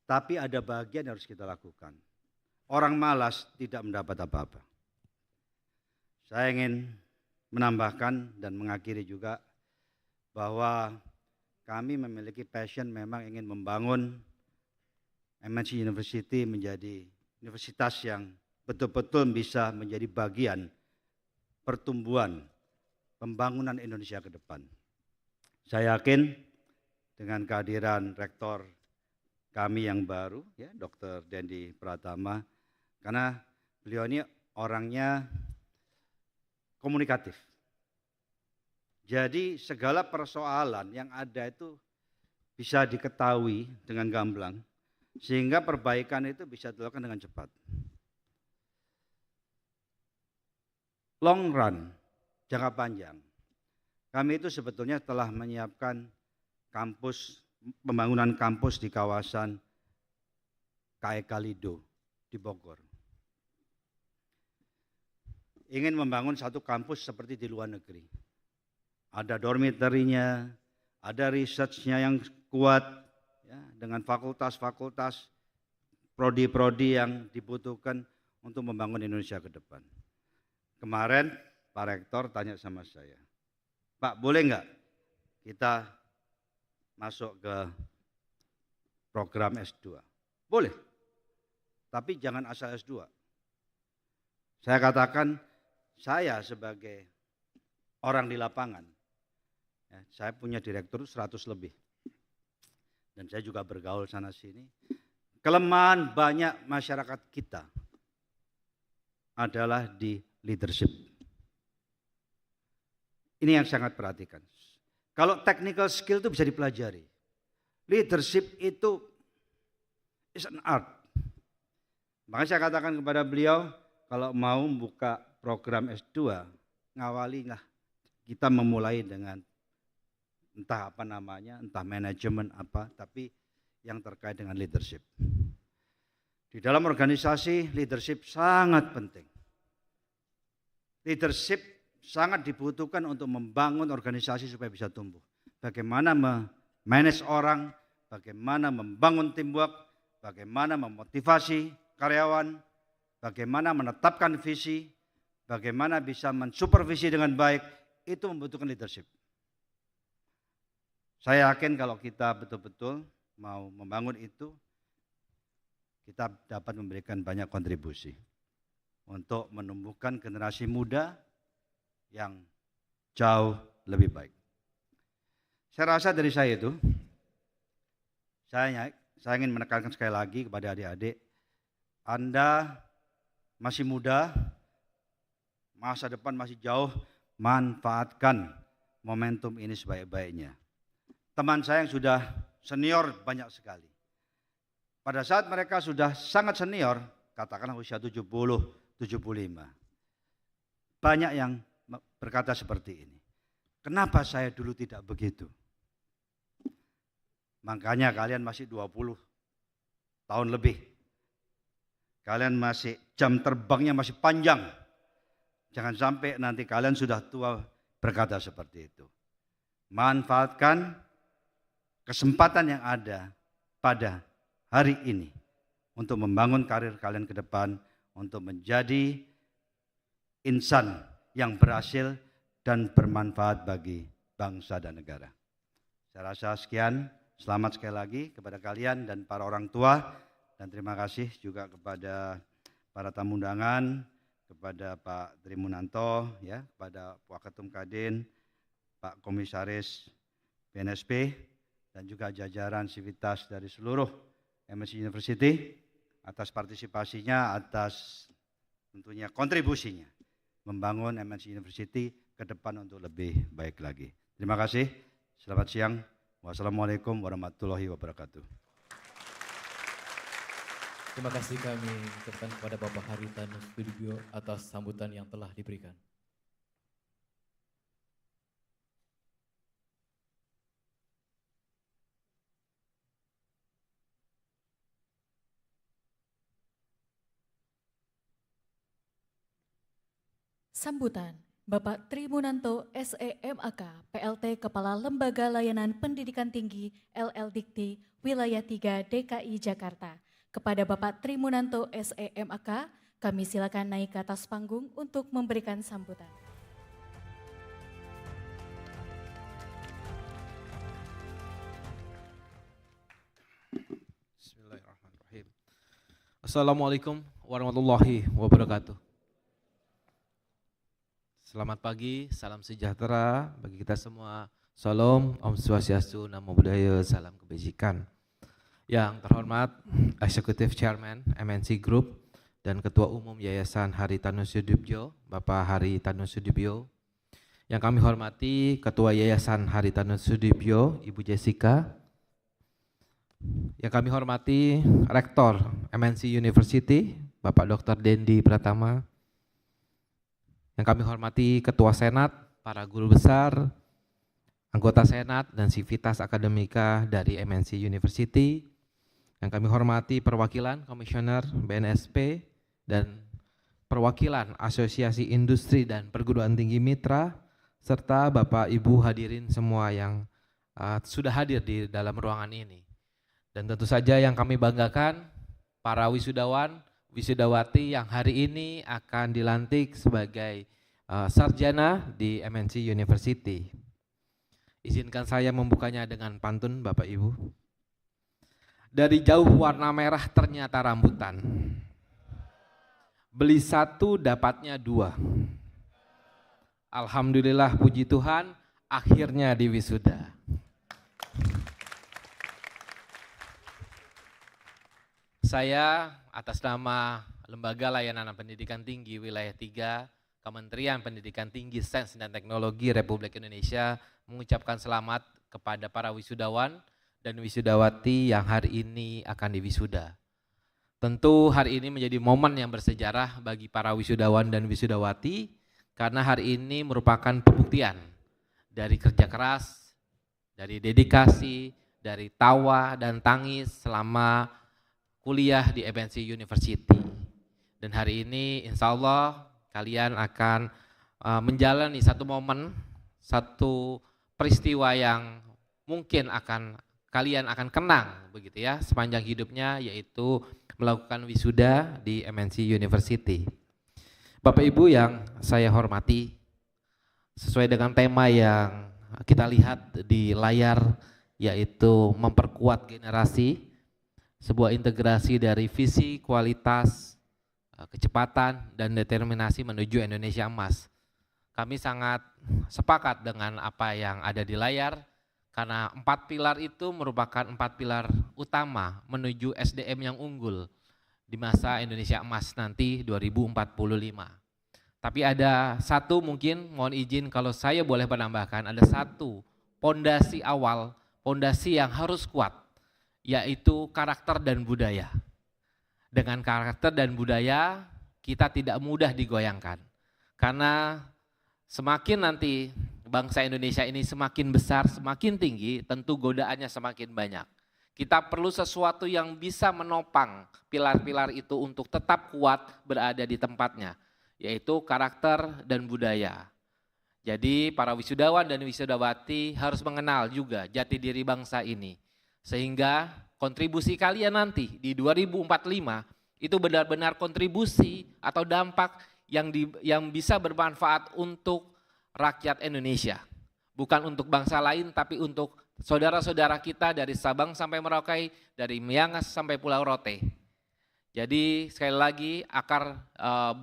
Tapi ada bagian yang harus kita lakukan. Orang malas tidak mendapat apa-apa. Saya ingin menambahkan dan mengakhiri juga bahwa kami memiliki passion memang ingin membangun MNC University menjadi universitas yang betul-betul bisa menjadi bagian pertumbuhan pembangunan Indonesia ke depan. Saya yakin dengan kehadiran rektor kami yang baru, ya, Dr. Dendi Pratama, karena beliau ini orangnya komunikatif. Jadi segala persoalan yang ada itu bisa diketahui dengan gamblang, sehingga perbaikan itu bisa dilakukan dengan cepat. Long run, jangka panjang. Kami itu sebetulnya telah menyiapkan kampus, pembangunan kampus di kawasan KEK Lido di Bogor. Ingin membangun satu kampus seperti di luar negeri. Ada dormitory-nya, ada research-nya yang kuat, ya, dengan fakultas-fakultas, prodi-prodi yang dibutuhkan untuk membangun Indonesia ke depan. Kemarin Pak Rektor tanya sama saya, Pak, boleh nggak kita masuk ke program S2? Boleh, tapi jangan asal S2. Saya katakan, saya sebagai orang di lapangan, ya, saya punya direktur 100 lebih. Dan saya juga bergaul sana sini. Kelemahan banyak masyarakat kita adalah di leadership. Ini yang sangat perhatikan. Kalau technical skill itu bisa dipelajari. Leadership itu is an art. Makanya saya katakan kepada beliau, kalau mau buka program S2, ngawalilah. Kita memulai dengan entah apa namanya, entah manajemen apa, tapi yang terkait dengan leadership. Di dalam organisasi, leadership sangat penting. Leadership sangat dibutuhkan untuk membangun organisasi supaya bisa tumbuh. Bagaimana memanage orang, bagaimana membangun teamwork, bagaimana memotivasi karyawan, bagaimana menetapkan visi, bagaimana bisa mensupervisi dengan baik, itu membutuhkan leadership. Saya yakin kalau kita betul-betul mau membangun itu, kita dapat memberikan banyak kontribusi untuk menumbuhkan generasi muda yang jauh lebih baik. Saya rasa dari saya itu, saya ingin menekankan sekali lagi kepada adik-adik, Anda masih muda, masa depan masih jauh, manfaatkan momentum ini sebaik-baiknya. Teman saya yang sudah senior banyak sekali. Pada saat mereka sudah sangat senior, katakanlah usia 70, 75. Banyak yang berkata seperti ini. Kenapa saya dulu tidak begitu? Makanya kalian masih 20 tahun lebih. Kalian masih jam terbangnya masih panjang. Jangan sampai nanti kalian sudah tua berkata seperti itu. Manfaatkan kesempatan yang ada pada hari ini untuk membangun karir kalian ke depan, untuk menjadi insan yang berhasil dan bermanfaat bagi bangsa dan negara. Saya rasa sekian, selamat sekali lagi kepada kalian dan para orang tua, dan terima kasih juga kepada para tamu undangan, kepada Pak Trimunanto, ya, kepada Pak Ketum Kadin, Pak Komisaris BNSP, dan juga jajaran sivitas dari seluruh MNC University atas partisipasinya, atas tentunya kontribusinya membangun MNC University ke depan untuk lebih baik lagi. Terima kasih. Selamat siang. Wassalamualaikum warahmatullahi wabarakatuh.
Terima kasih kami ucapkan kepada Bapak Haritanu Sudibyo atas sambutan yang telah diberikan.
Sambutan Bapak Trimunanto SEMAK, PLT Kepala Lembaga Layanan Pendidikan Tinggi LL-Dikti Wilayah 3 DKI Jakarta. Kepada Bapak Trimunanto SEMAK, kami silakan naik ke atas panggung untuk memberikan sambutan.
Bismillahirrahmanirrahim. Assalamualaikum warahmatullahi wabarakatuh. Selamat pagi, salam sejahtera bagi kita semua. Salam, Om Swastiastu, Namo Buddhaya, salam kebajikan. Yang terhormat Executive Chairman MNC Group dan Ketua Umum Yayasan Haritanu Sudibyo, Bapak Haritanu Sudibyo. Yang kami hormati Ketua Yayasan Haritanu Sudibyo, Ibu Jessica. Yang kami hormati Rektor MNC University, Bapak Dr. Dendi Pratama. Yang kami hormati Ketua Senat, para guru besar, anggota Senat dan Sivitas Akademika dari MNC University. Yang kami hormati perwakilan Komisioner BNSP dan perwakilan Asosiasi Industri dan Perguruan Tinggi Mitra, serta Bapak Ibu hadirin semua yang sudah hadir di dalam ruangan ini. Dan tentu saja yang kami banggakan, para wisudawan, wisudawati yang hari ini akan dilantik sebagai sarjana di MNC University. Izinkan saya membukanya dengan pantun Bapak Ibu. Dari jauh warna merah ternyata rambutan. Beli satu dapatnya dua. Alhamdulillah puji Tuhan akhirnya diwisuda. Saya atas nama Lembaga Layanan Pendidikan Tinggi Wilayah 3, Kementerian Pendidikan Tinggi, Sains dan Teknologi Republik Indonesia mengucapkan selamat kepada para wisudawan dan wisudawati yang hari ini akan diwisuda. Tentu hari ini menjadi momen yang bersejarah bagi para wisudawan dan wisudawati karena hari ini merupakan pembuktian dari kerja keras, dari dedikasi, dari tawa dan tangis selama kuliah di MNC University. Dan hari ini insya Allah kalian akan menjalani satu momen, satu peristiwa yang mungkin kalian akan kenang begitu ya sepanjang hidupnya, yaitu melakukan wisuda di MNC University. Bapak Ibu yang saya hormati, sesuai dengan tema yang kita lihat di layar, yaitu memperkuat generasi, sebuah integrasi dari visi, kualitas, kecepatan, dan determinasi menuju Indonesia Emas. Kami sangat sepakat dengan apa yang ada di layar, karena 4 pilar itu merupakan 4 pilar utama menuju SDM yang unggul di masa Indonesia Emas nanti 2045. Tapi ada satu, mungkin mohon izin kalau saya boleh menambahkan, ada satu pondasi awal, pondasi yang harus kuat, yaitu karakter dan budaya. Dengan karakter dan budaya kita tidak mudah digoyangkan, karena semakin nanti bangsa Indonesia ini semakin besar, semakin tinggi, tentu godaannya semakin banyak. Kita perlu sesuatu yang bisa menopang pilar-pilar itu untuk tetap kuat berada di tempatnya, yaitu karakter dan budaya. Jadi para wisudawan dan wisudawati harus mengenal juga jati diri bangsa ini, sehingga kontribusi kalian nanti di 2045 itu benar-benar kontribusi atau dampak yang bisa bermanfaat untuk rakyat Indonesia. Bukan untuk bangsa lain, tapi untuk saudara-saudara kita dari Sabang sampai Merauke, dari Miangas sampai Pulau Rote. Jadi sekali lagi akar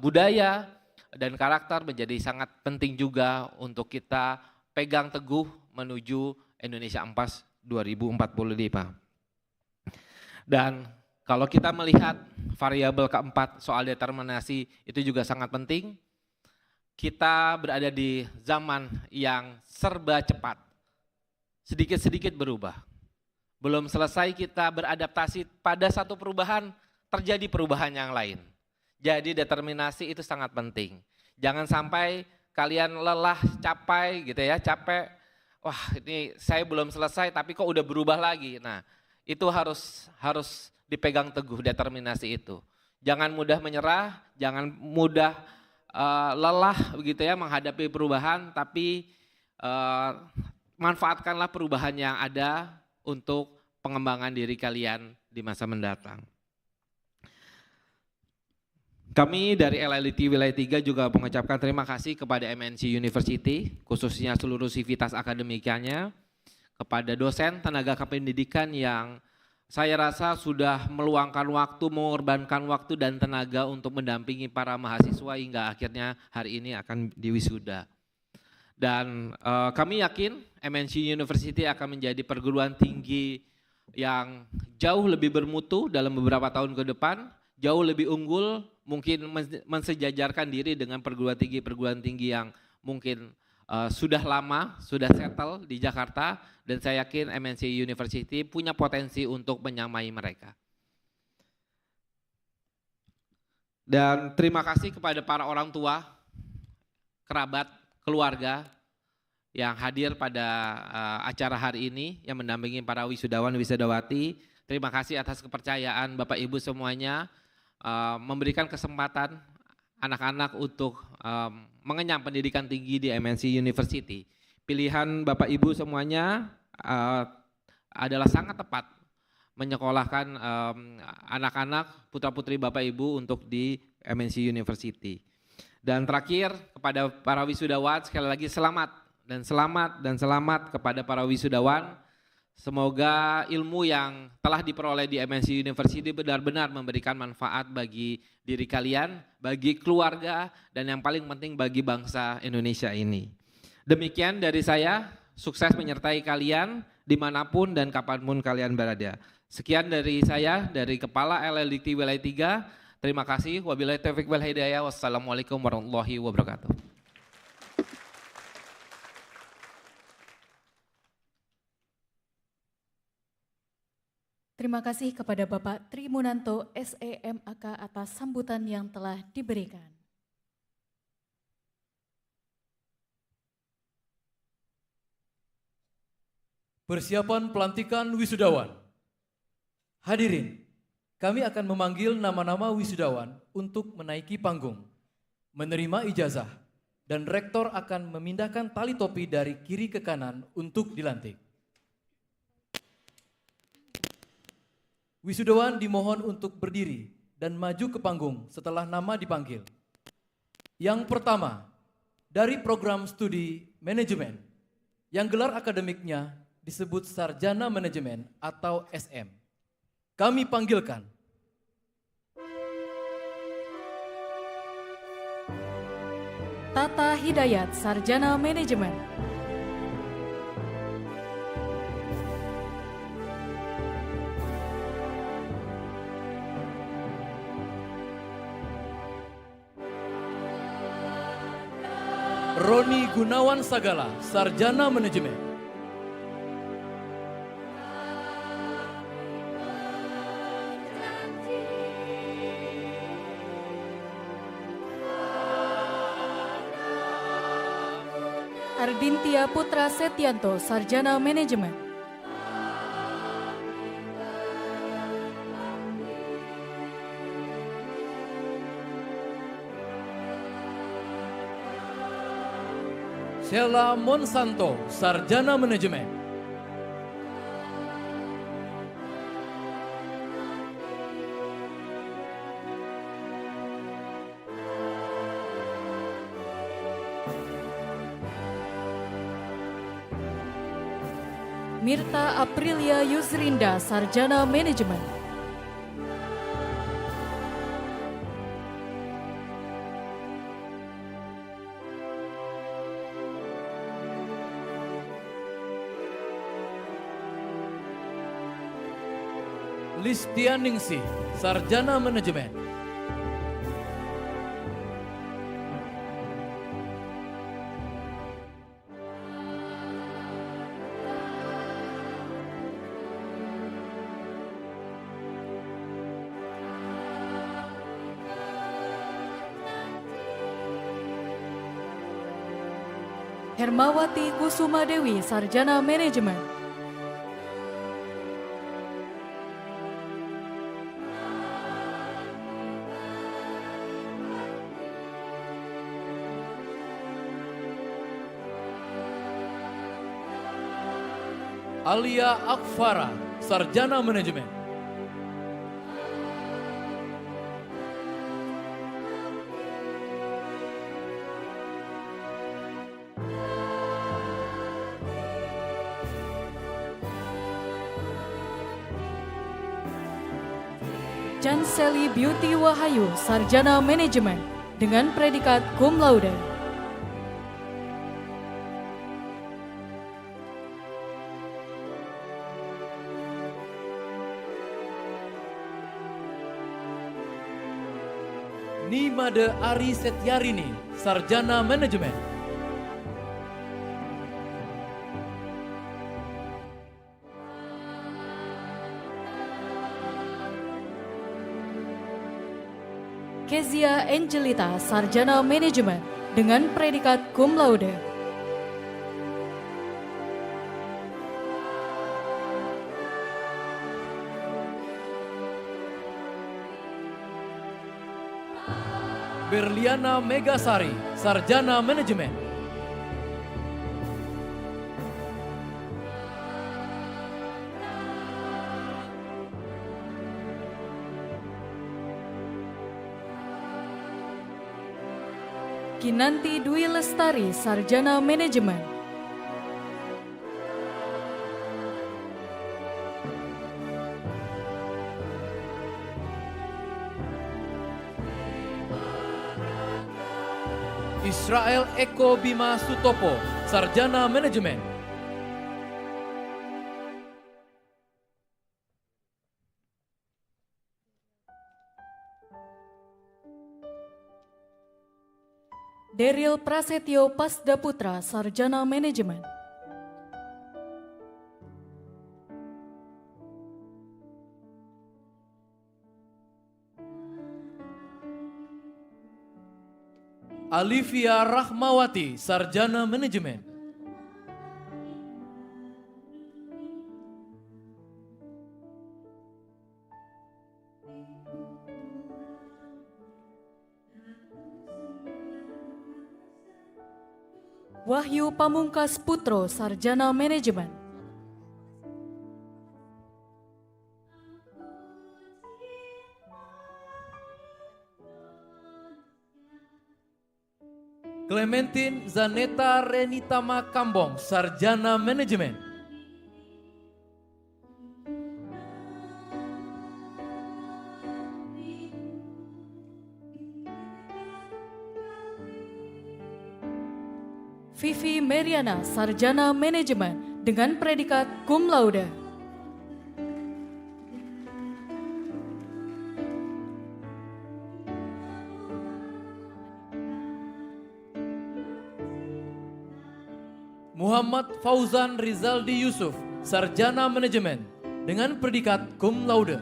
budaya dan karakter menjadi sangat penting juga untuk kita pegang teguh menuju Indonesia Emas 2045. Dan kalau kita melihat variabel keempat soal determinasi itu juga sangat penting. Kita berada di zaman yang serba cepat, sedikit-sedikit berubah. Belum selesai kita beradaptasi pada satu perubahan, terjadi perubahan yang lain. Jadi determinasi itu sangat penting. Jangan sampai kalian lelah, capek gitu ya, capek. Wah ini saya belum selesai tapi kok udah berubah lagi. Nah itu harus dipegang teguh determinasi itu. Jangan mudah menyerah, jangan mudah lelah begitu ya menghadapi perubahan, tapi manfaatkanlah perubahan yang ada untuk pengembangan diri kalian di masa mendatang. Kami dari LLIT Wilayah 3 juga mengucapkan terima kasih kepada MNC University, khususnya seluruh sivitas akademikanya, kepada dosen, tenaga kependidikan yang saya rasa sudah meluangkan waktu, mengorbankan waktu dan tenaga untuk mendampingi para mahasiswa hingga akhirnya hari ini akan diwisuda. Dan kami yakin MNC University akan menjadi perguruan tinggi yang jauh lebih bermutu dalam beberapa tahun ke depan, jauh lebih unggul, mungkin mensejajarkan diri dengan perguruan tinggi yang mungkin sudah lama, sudah settle di Jakarta, dan saya yakin MNC University punya potensi untuk menyamai mereka. Dan terima kasih kepada para orang tua, kerabat, keluarga yang hadir pada acara hari ini yang mendampingi para wisudawan wisudawati. Terima kasih atas kepercayaan Bapak Ibu semuanya memberikan kesempatan anak-anak untuk mengenyam pendidikan tinggi di MNC University. Pilihan Bapak Ibu semuanya adalah sangat tepat menyekolahkan anak-anak putra-putri Bapak Ibu untuk di MNC University. Dan terakhir kepada para wisudawan sekali lagi selamat kepada para wisudawan. Semoga ilmu yang telah diperoleh di MNC University benar-benar memberikan manfaat bagi diri kalian, bagi keluarga, dan yang paling penting bagi bangsa Indonesia ini. Demikian dari saya, sukses menyertai kalian dimanapun dan kapanpun kalian berada. Sekian dari saya, dari Kepala LLIT Wilayah 3, terima kasih. Wabillahi taufiq wal hidayah. Wassalamualaikum warahmatullahi wabarakatuh.
Terima kasih kepada Bapak Tri Munanto SEMAK atas sambutan yang telah diberikan.
Persiapan pelantikan wisudawan. Hadirin, kami akan memanggil nama-nama wisudawan untuk menaiki panggung, menerima ijazah, dan rektor akan memindahkan tali topi dari kiri ke kanan untuk dilantik. Wisudawan dimohon untuk berdiri dan maju ke panggung setelah nama dipanggil. Yang pertama, dari program studi manajemen, yang gelar akademiknya disebut Sarjana Manajemen atau SM. Kami panggilkan
Tata Hidayat, Sarjana Manajemen.
Roni Gunawan Sagala, Sarjana Manajemen.
Ardintia Putra Setianto, Sarjana Manajemen.
Sheila Monsanto, Sarjana Manajemen.
Mirta Aprilia Yusrinda, Sarjana Manajemen.
Listianingsih, Sarjana Manajemen.
Hermawati Kusuma Dewi, Sarjana Manajemen.
Alia Akfara, Sarjana Manajemen.
Janseli Beauty Wahayu, Sarjana Manajemen, dengan predikat cum laude.
Nimade Ari Setyarini, Sarjana Manajemen.
Kezia Angelita, Sarjana Manajemen, dengan predikat cum laude.
Berliana Megasari, Sarjana Manajemen.
Kinanti Dwi Lestari, Sarjana Manajemen.
Israel Eko Bima Sutopo, Sarjana Manajemen.
Daryl Prasetyo Pasdaputra, Sarjana Manajemen.
Alivia Rahmawati, Sarjana Manajemen.
Wahyu Pamungkas Putro, Sarjana Manajemen.
Clementine Zaneta Renitama Kambong, Sarjana Manajemen.
Vivi Meriana, Sarjana Manajemen dengan predikat cum laude.
Muhammad Fauzan Rizaldi Yusuf, Sarjana Manajemen dengan predikat cum laude.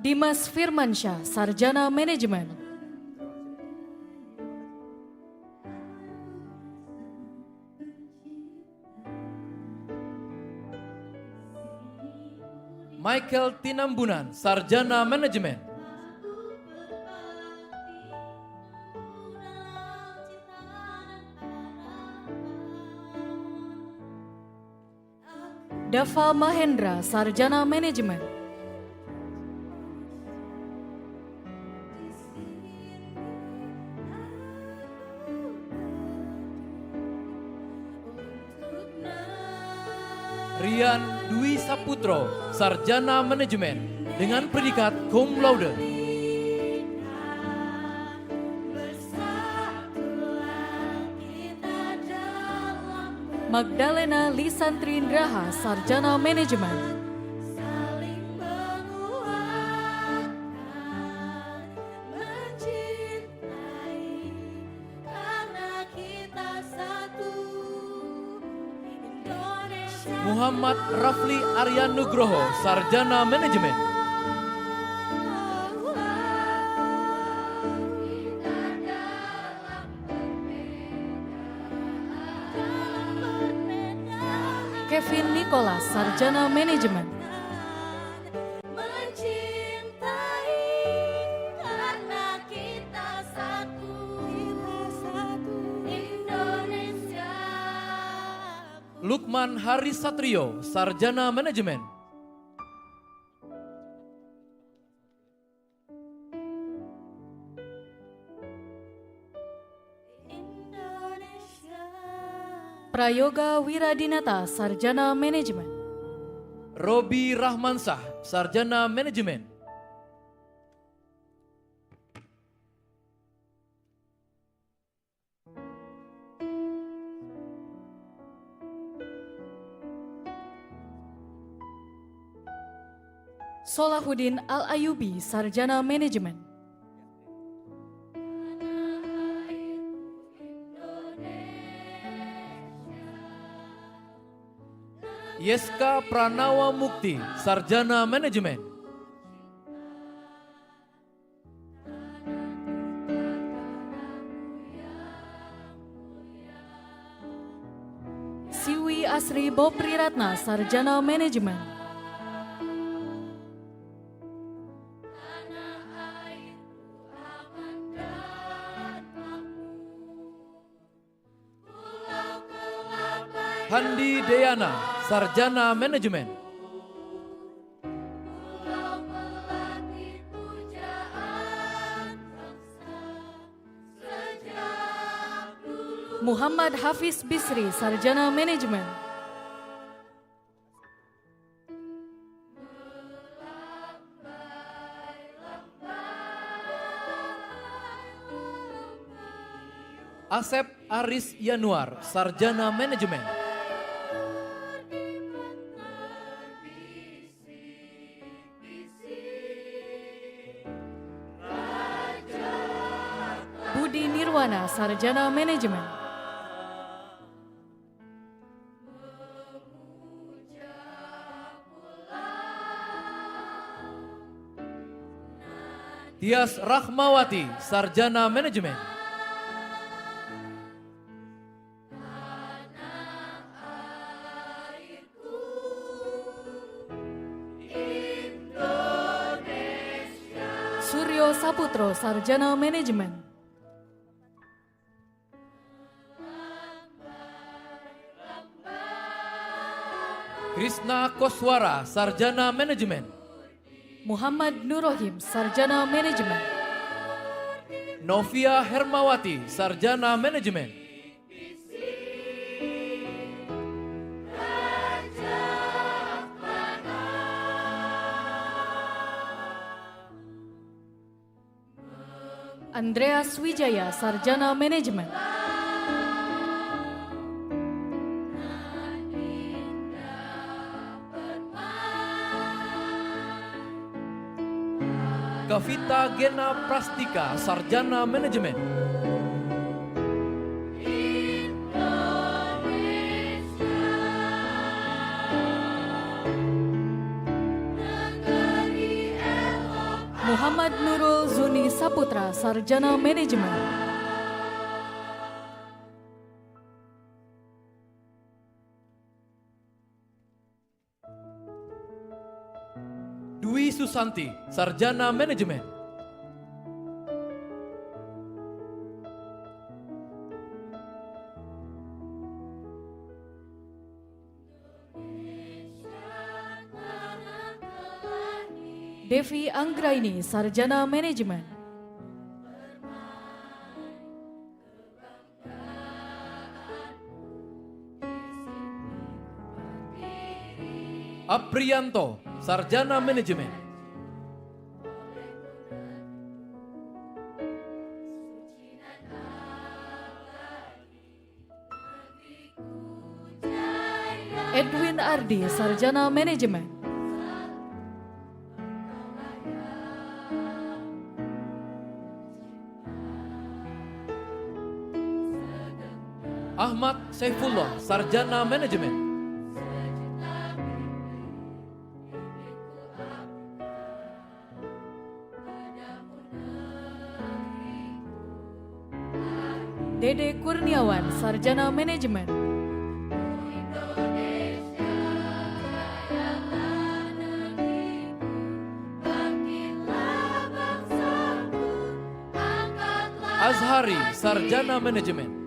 Dimas Firmansyah, Sarjana Manajemen.
Michael Tinambunan, Sarjana Manajemen.
Dava Mahendra, Sarjana Manajemen.
Rian Dwi Saputro, Sarjana Manajemen dengan predikat cum laude.
Magdalena Lisantri Indraha, Sarjana Manajemen.
Muhammad Rafli Aryan Nugroho, Sarjana Manajemen.
Kevin Nicholas, Sarjana Manajemen.
Lukman Haris Satrio, Sarjana Manajemen.
Prayoga Wiradinata, Sarjana Manajemen.
Robi Rahmansah, Sarjana Manajemen.
Solahuddin Al-Ayubi, Sarjana Manajemen.
Yeska Pranawa Mukti, Sarjana Manajemen.
Siwi Asri Bopriratna, Sarjana Manajemen.
Handi Deyana, Sarjana Manajemen.
Muhammad Hafiz Bisri, Sarjana Manajemen.
Asep Aris Yanuar, Sarjana Manajemen.
Budi Nirwana, Sarjana Manajemen.
Tias Rahmawati, Sarjana Manajemen.
Suryo Saputro, Sarjana Manajemen.
Krishna Koswara, Sarjana Manajemen.
Muhammad Nurohim, Sarjana Manajemen.
Novia Hermawati, Sarjana Manajemen.
Andreas Wijaya, Sarjana Manajemen.
Kavita Gena Prastika, Sarjana Manajemen.
Muhammad Nurul Zuni Saputra, Sarjana Manajemen.
Dwi Susanti, Sarjana Manajemen.
Devi Anggraini, Sarjana Manajemen.
Aprianto, Sarjana Manajemen.
Edwin Ardi, Sarjana Manajemen.
Ahmad Saifullah, Sarjana Manajemen.
Dede Kurniawan, Sarjana Manajemen.
Azhari, Sarjana Manajemen.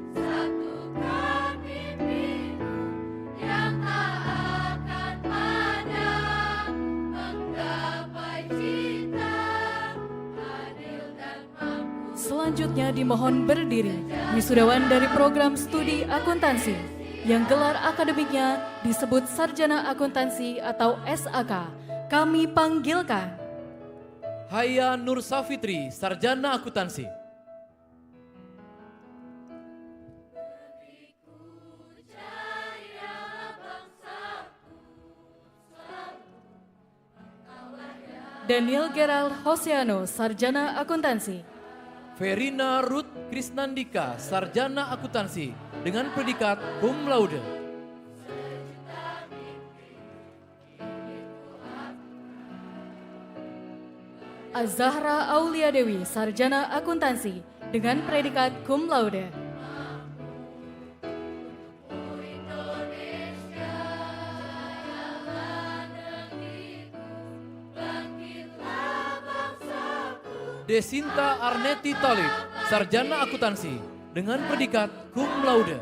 Selanjutnya dimohon berdiri wisudawan dari program studi akuntansi yang gelar akademiknya disebut Sarjana Akuntansi atau SAK. Kami panggilkan
Haya Nur Safitri, Sarjana Akuntansi.
Daniel Gerald Hosiano, Sarjana Akuntansi.
Verina Ruth Krisnandika, Sarjana Akuntansi dengan predikat cum laude.
Azahra Aulia Dewi, Sarjana Akuntansi dengan predikat cum laude.
Desinta Arneti Talib, Sarjana Akuntansi dengan predikat cum laude.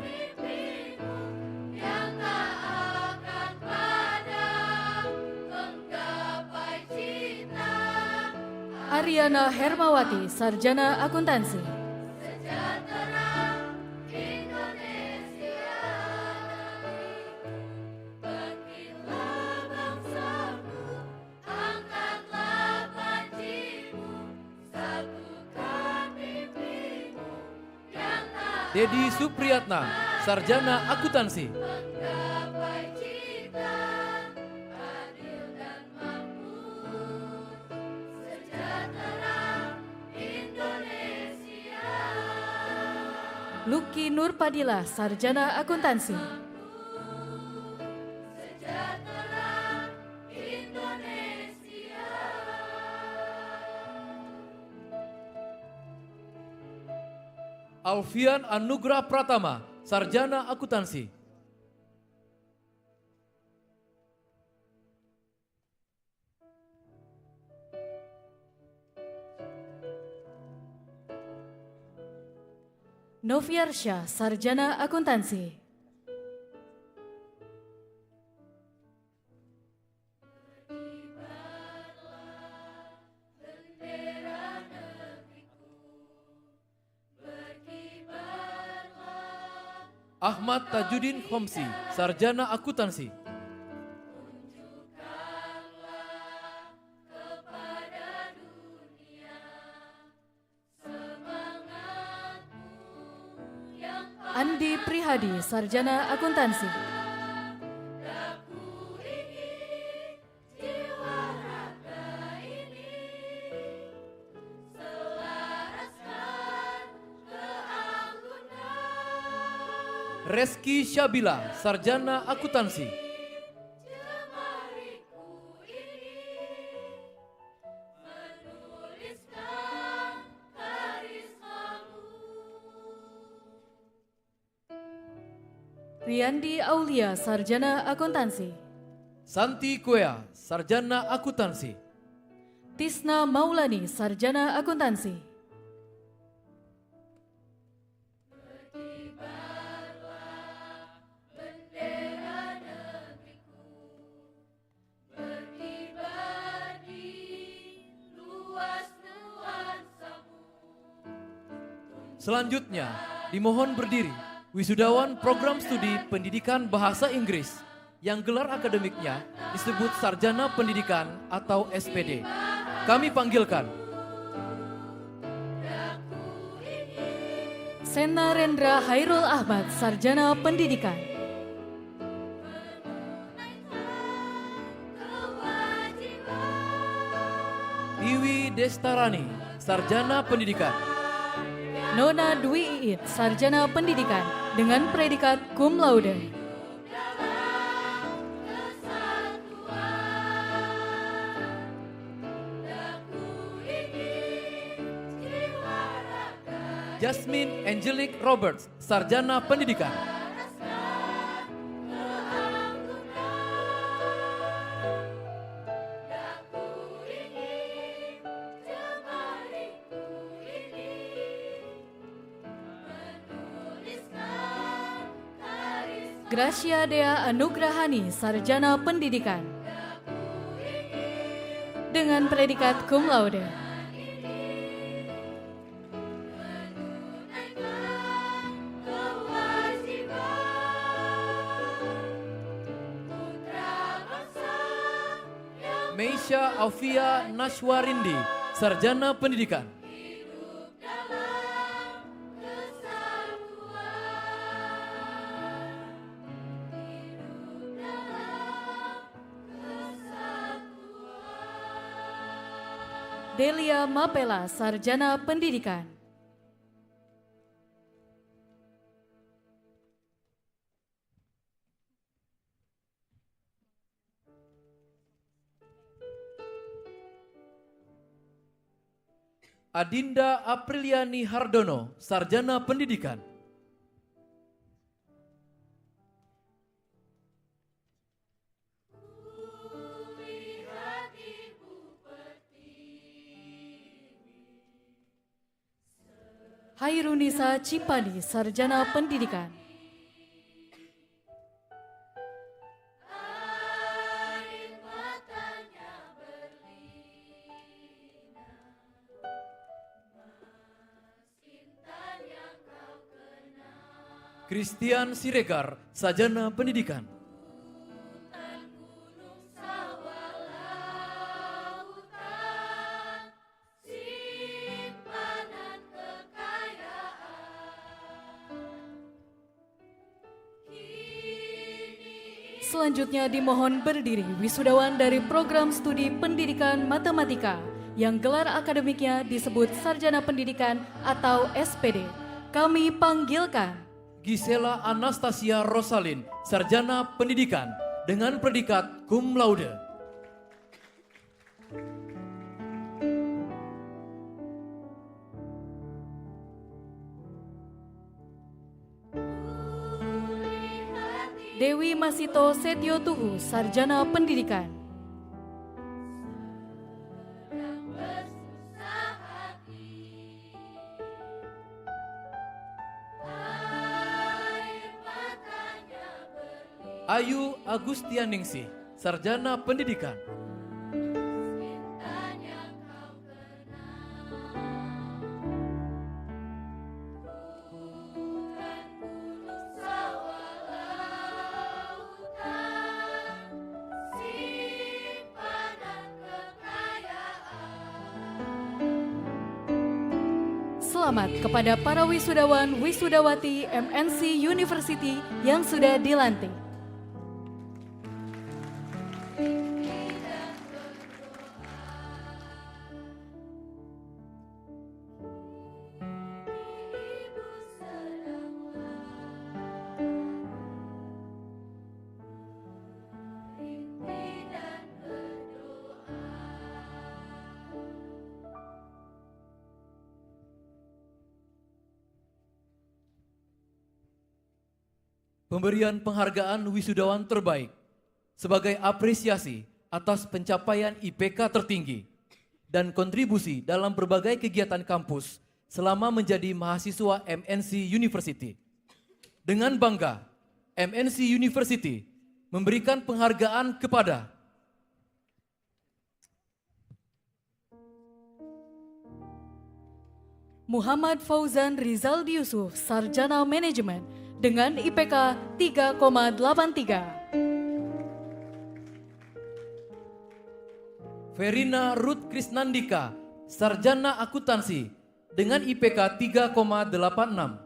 Ariana Hermawati, Sarjana Akuntansi.
Dedi Supriyatna, Sarjana Akuntansi.
Luki Nurpadila, Sarjana Akuntansi.
Alfian Anugrah Pratama, Sarjana Akuntansi.
Noviarsha, Sarjana Akuntansi.
Ahmad Tajudin Khomsi, Sarjana Akuntansi.
Andi Prihadi, Sarjana Akuntansi.
Reski Syabila, Sarjana Akuntansi.
Riyandi Aulia, Sarjana Akuntansi.
Santi Kuea, Sarjana Akuntansi.
Tisna Maulani, Sarjana Akuntansi.
Selanjutnya, dimohon berdiri wisudawan program studi pendidikan bahasa Inggris yang gelar akademiknya disebut Sarjana Pendidikan atau SPD. Kami panggilkan
Sena Rendra Hairul Ahmad, Sarjana Pendidikan.
Iwi Destarani, Sarjana Pendidikan.
Nona Dwi Iit, Sarjana Pendidikan dengan predikat cum laude.
Jasmine Angelique Roberts, Sarjana Pendidikan.
Gracia Dea Anugrahani, Sarjana Pendidikan dengan predikat cum laude.
Meisha Aufia Nashwarindi, Sarjana Pendidikan.
Delia Mapela, Sarjana Pendidikan.
Adinda Apriliani Hardono, Sarjana Pendidikan.
Hairunisa Cipadi, Sarjana Pendidikan.
Christian Siregar, Sarjana Pendidikan.
Selanjutnya dimohon berdiri wisudawan dari program studi pendidikan matematika yang gelar akademiknya disebut Sarjana Pendidikan atau SPD. Kami panggilkan
Gisela Anastasia Rosalin, Sarjana Pendidikan dengan predikat cum laude.
Dewi Masito Setio Tuhu, Sarjana Pendidikan.
Ayu Agustianingsih, Sarjana Pendidikan.
Selamat kepada para wisudawan wisudawati MNC University yang sudah dilantik.
Pemberian penghargaan wisudawan terbaik sebagai apresiasi atas pencapaian IPK tertinggi dan kontribusi dalam berbagai kegiatan kampus selama menjadi mahasiswa MNC University. Dengan bangga, MNC University memberikan penghargaan kepada
Muhammad Fauzan Rizaldi Yusuf, Sarjana Manajemen dengan IPK 3,83.
Verina Ruth Krisnandika, Sarjana Akuntansi dengan IPK 3,86.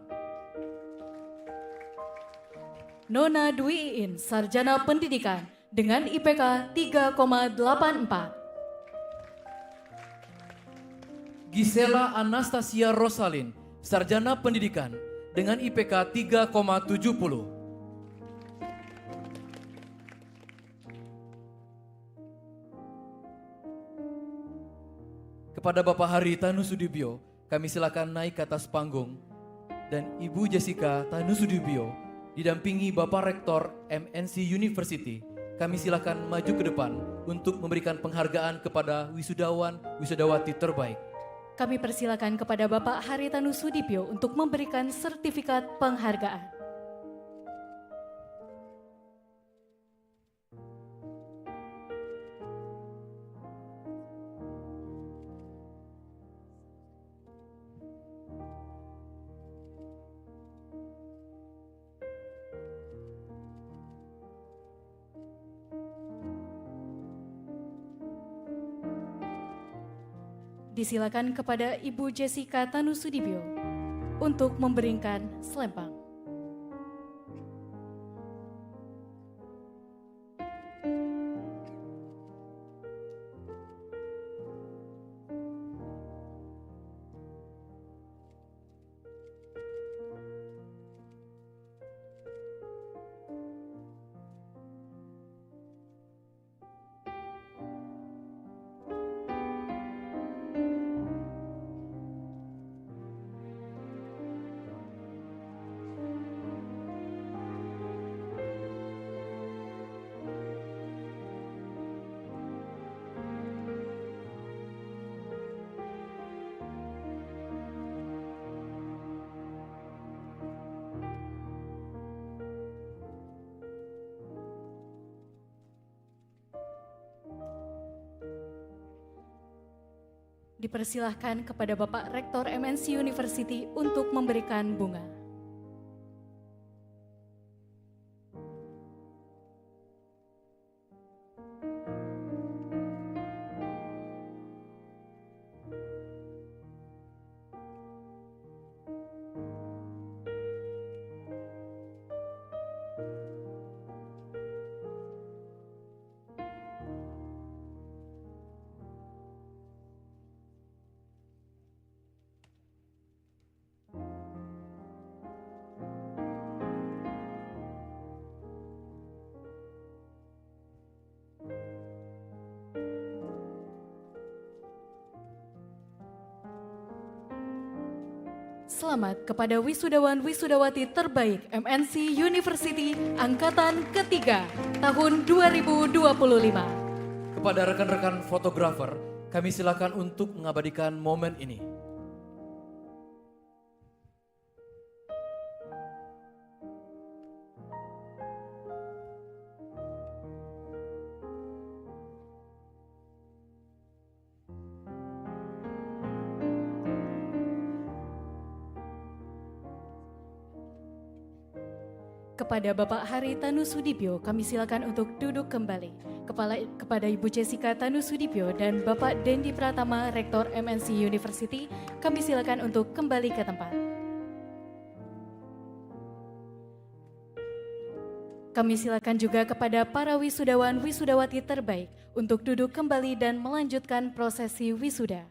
Nona Dwi Iin, Sarjana Pendidikan dengan IPK 3,84.
Gisela Anastasia Rosalin, Sarjana Pendidikan dengan IPK 3,70. Kepada Bapak Haritanu Sudibyo, kami silakan naik ke atas panggung, dan Ibu Jessica Tanu Sudibyo didampingi Bapak Rektor MNC University. Kami silakan maju ke depan untuk memberikan penghargaan kepada wisudawan wisudawati terbaik.
Kami persilakan kepada Bapak Haritanu Sudibyo untuk memberikan sertifikat penghargaan. Disilakan kepada Ibu Jessica Tanu Sudibyo untuk memberikan selempang. Dipersilahkan kepada Bapak Rektor MNC University untuk memberikan bunga. Selamat kepada wisudawan wisudawati terbaik MNC University Angkatan ketiga tahun 2025.
Kepada rekan-rekan fotografer, kami silakan untuk mengabadikan momen ini.
Kepada Bapak Hari Tanu Sudibyo, kami silakan untuk duduk kembali. Kepada Ibu Jessica Tanu Sudibyo dan Bapak Dendi Pratama, Rektor MNC University, kami silakan untuk kembali ke tempat. Kami silakan juga kepada para wisudawan wisudawati terbaik untuk duduk kembali dan melanjutkan prosesi wisuda.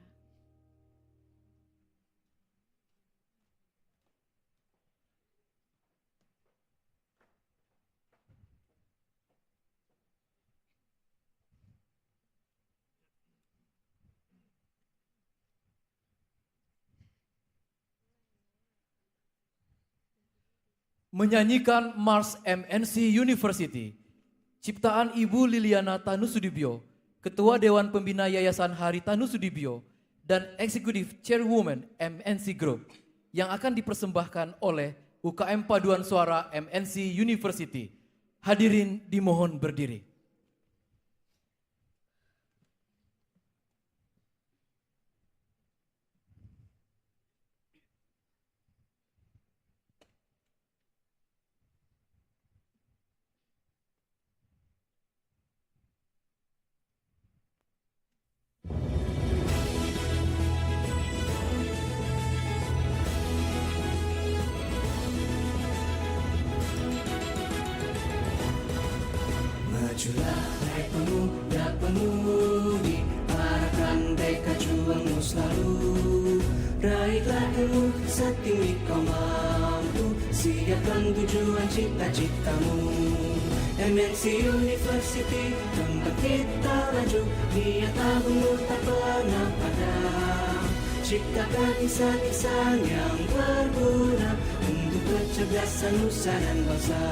Menyanyikan Mars MNC University, ciptaan Ibu Liliana Tanu Sudibyo, Ketua Dewan Pembina Yayasan Hari Tanu Sudibyo, dan Executive Chairwoman MNC Group, yang akan dipersembahkan oleh UKM Paduan Suara MNC University. Hadirin dimohon berdiri.
Majulah hai pemuda-pemudi, arahkan mereka juangmu selalu. Raihlah ilmu setinggi kau mampu, siapkan tujuan cita-citamu. MNC University, tempat kita maju, niat tabungmu tak pernah padam. Ciptakan insan-insan yang berguna untuk kecerdasan nusa dan bangsa.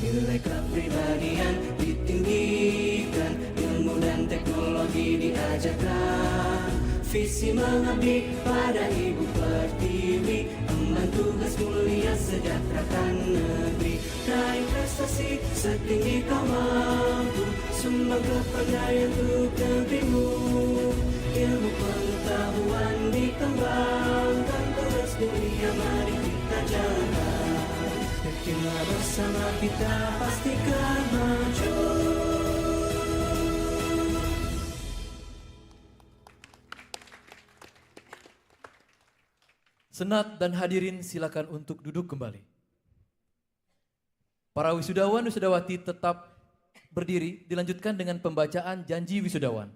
Nilai kepribadian ditinggikan, ilmu dan teknologi diajarkan. Visi mengabdi pada Ibu Pertiwi, emban tugas mulia sejahterakan negeri. Raih prestasi setinggi kau mampu, sumbang kepandaian untuk negerimu. Ilmu pengetahuan dikembangkan, terus dunia mari kita jalankan. Yakinlah bersama kita pastikan maju.
Senat dan hadirin silakan untuk duduk kembali. Para wisudawan wisudawati tetap berdiri, dilanjutkan dengan pembacaan janji wisudawan.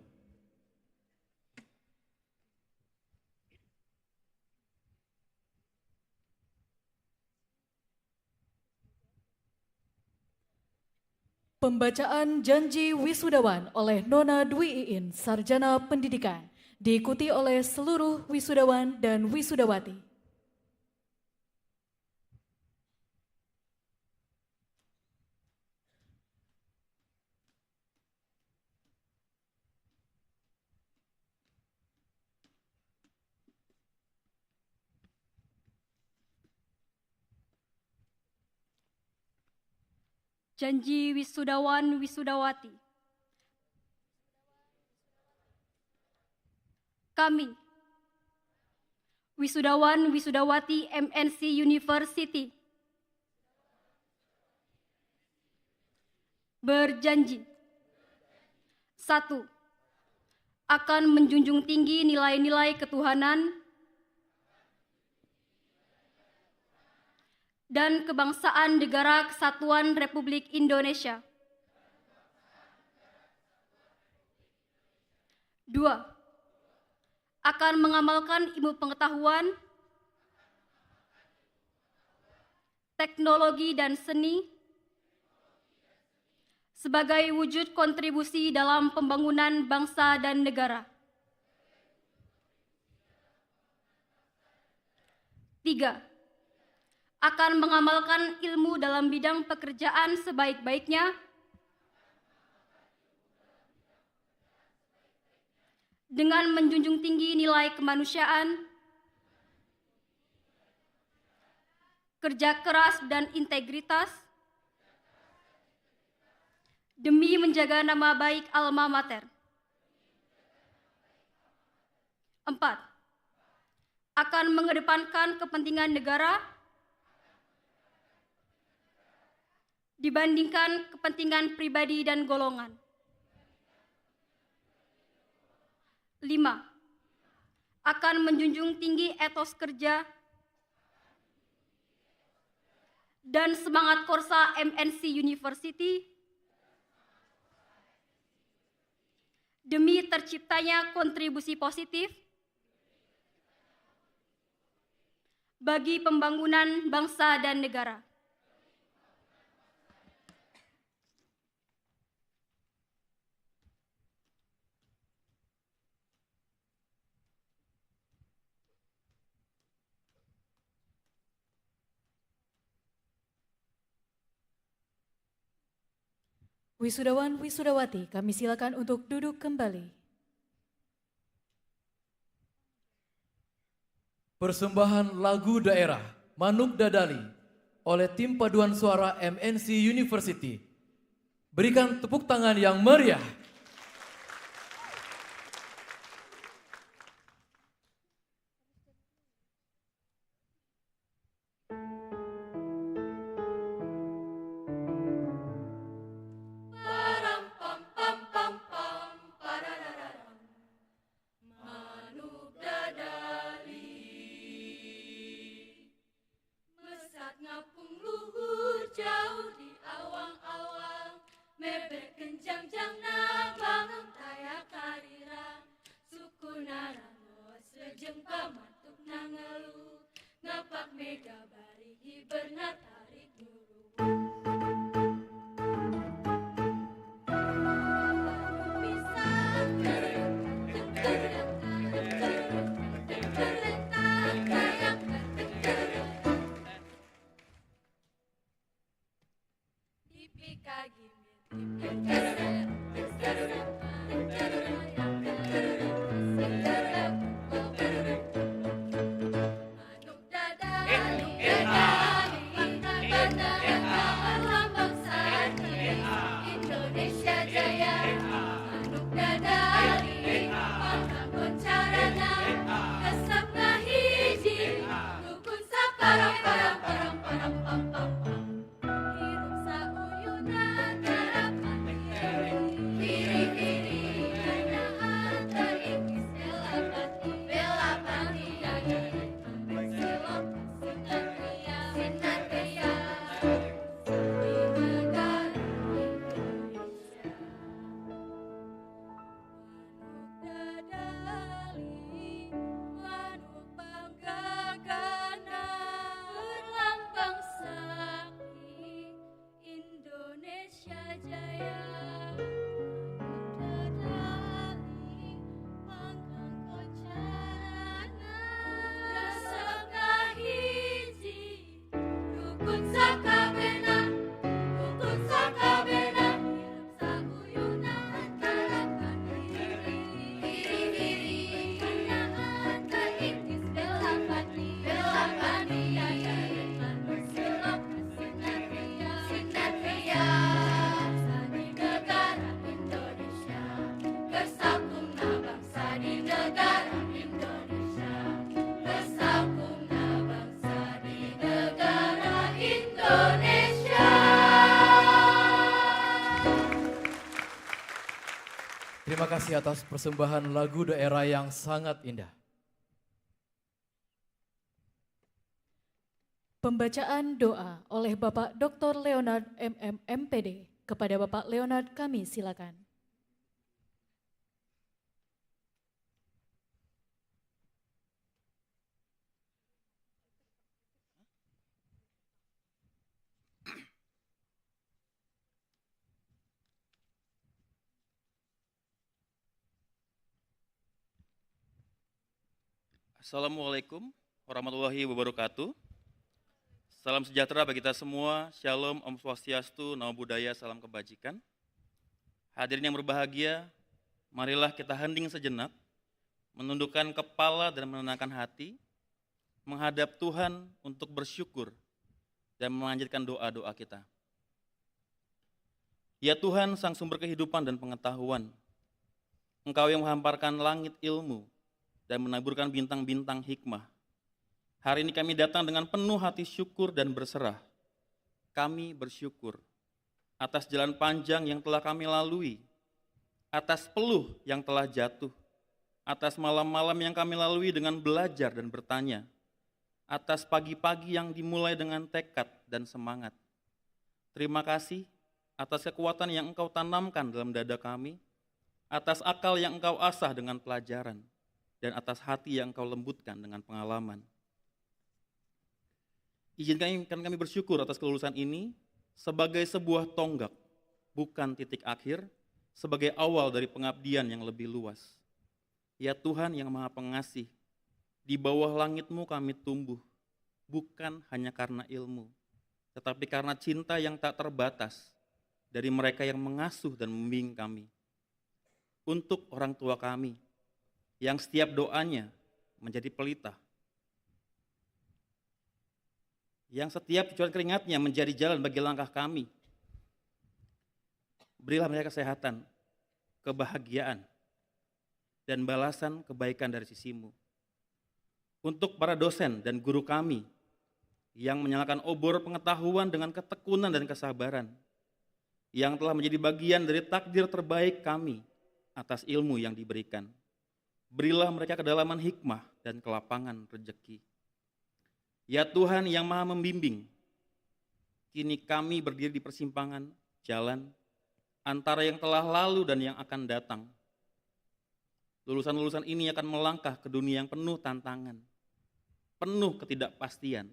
Pembacaan janji wisudawan oleh Nona Dwi Iin, Sarjana Pendidikan, diikuti oleh seluruh wisudawan dan wisudawati.
Janji wisudawan wisudawati. Kami, wisudawan wisudawati MNC University, berjanji. 1. Akan menjunjung tinggi nilai-nilai ketuhanan dan kebangsaan Negara Kesatuan Republik Indonesia. 2. Akan mengamalkan ilmu pengetahuan, teknologi dan seni sebagai wujud kontribusi dalam pembangunan bangsa dan negara. 3. Akan mengamalkan ilmu dalam bidang pekerjaan sebaik-baiknya dengan menjunjung tinggi nilai kemanusiaan, kerja keras dan integritas demi menjaga nama baik alma mater. 4. Akan mengedepankan kepentingan negara dibandingkan kepentingan pribadi dan golongan. 5. Akan menjunjung tinggi etos kerja dan semangat Korsa MNC University demi terciptanya kontribusi positif bagi pembangunan bangsa dan negara.
Wisudawan Wisudawati, kami silakan untuk duduk kembali.
Persembahan lagu daerah Manuk Dadali oleh tim paduan suara MNC University. Berikan tepuk tangan yang meriah.
Ngapung luhur jauh di awang-awang, mebek kenjang jang bangun tayak karirang, suku narangos lejeng pamatuk nangelu, ngapak mega barihi bernatarik nyuruh. Indonesia Jaya, Manuk Dadali, Pangkang Boncarana, Kesap ngahiji, Dukun saparang parang parang parang pam pam pam. Hirup sauyunan harapan hiri-hiri, hanaan teringkis belapati, belapati, silop sinatria, sinatria. Indonesia Jaya, Dadali, Pangkang Boncarana, Resep ngahiji, Dukun sakabena, Dukun sakabena, hirup sauyunan harapan hiri-hiri, hanaan terintis belapati, belapati, silop sinatria, sinatria. Bangsa di negara Indonesia, kesakungna bangsa di negara Indonesia, kesakungna bangsa di negara Indonesia.
Terima kasih atas persembahan lagu daerah yang sangat indah.
Pembacaan doa oleh Bapak Dr. Leonard MM MPD. Kepada Bapak Leonard kami silakan.
Assalamualaikum warahmatullahi wabarakatuh. Salam sejahtera bagi kita semua. Shalom, Om Swastiastu, Namo Buddhaya, salam kebajikan. Hadirin yang berbahagia, marilah kita hening sejenak, menundukkan kepala dan menenangkan hati, menghadap Tuhan untuk bersyukur dan melanjutkan doa-doa kita. Ya Tuhan, Sang Sumber kehidupan dan pengetahuan, Engkau yang menghamparkan langit ilmu dan menaburkan bintang-bintang hikmah. Hari ini kami datang dengan penuh hati syukur dan berserah. Kami bersyukur atas jalan panjang yang telah kami lalui, atas peluh yang telah jatuh, atas malam-malam yang kami lalui dengan belajar dan bertanya, atas pagi-pagi yang dimulai dengan tekad dan semangat. Terima kasih atas kekuatan yang Engkau tanamkan dalam dada kami, atas akal yang Engkau asah dengan pelajaran, dan atas hati yang Engkau lembutkan dengan pengalaman. Izinkan kami bersyukur atas kelulusan ini sebagai sebuah tonggak, bukan titik akhir, sebagai awal dari pengabdian yang lebih luas. Ya Tuhan yang Maha Pengasih, di bawah langit-Mu kami tumbuh, bukan hanya karena ilmu, tetapi karena cinta yang tak terbatas dari mereka yang mengasuh dan membimbing kami. Untuk orang tua kami, yang setiap doanya menjadi pelita, yang setiap cucuran keringatnya menjadi jalan bagi langkah kami. Berilah mereka kesehatan, kebahagiaan, dan balasan kebaikan dari sisi-Mu. Untuk para dosen dan guru kami yang menyalakan obor pengetahuan dengan ketekunan dan kesabaran, yang telah menjadi bagian dari takdir terbaik kami atas ilmu yang diberikan. Berilah mereka kedalaman hikmah dan kelapangan rezeki. Ya Tuhan yang Maha Membimbing, kini kami berdiri di persimpangan jalan antara yang telah lalu dan yang akan datang. Lulusan-lulusan ini akan melangkah ke dunia yang penuh tantangan, penuh ketidakpastian,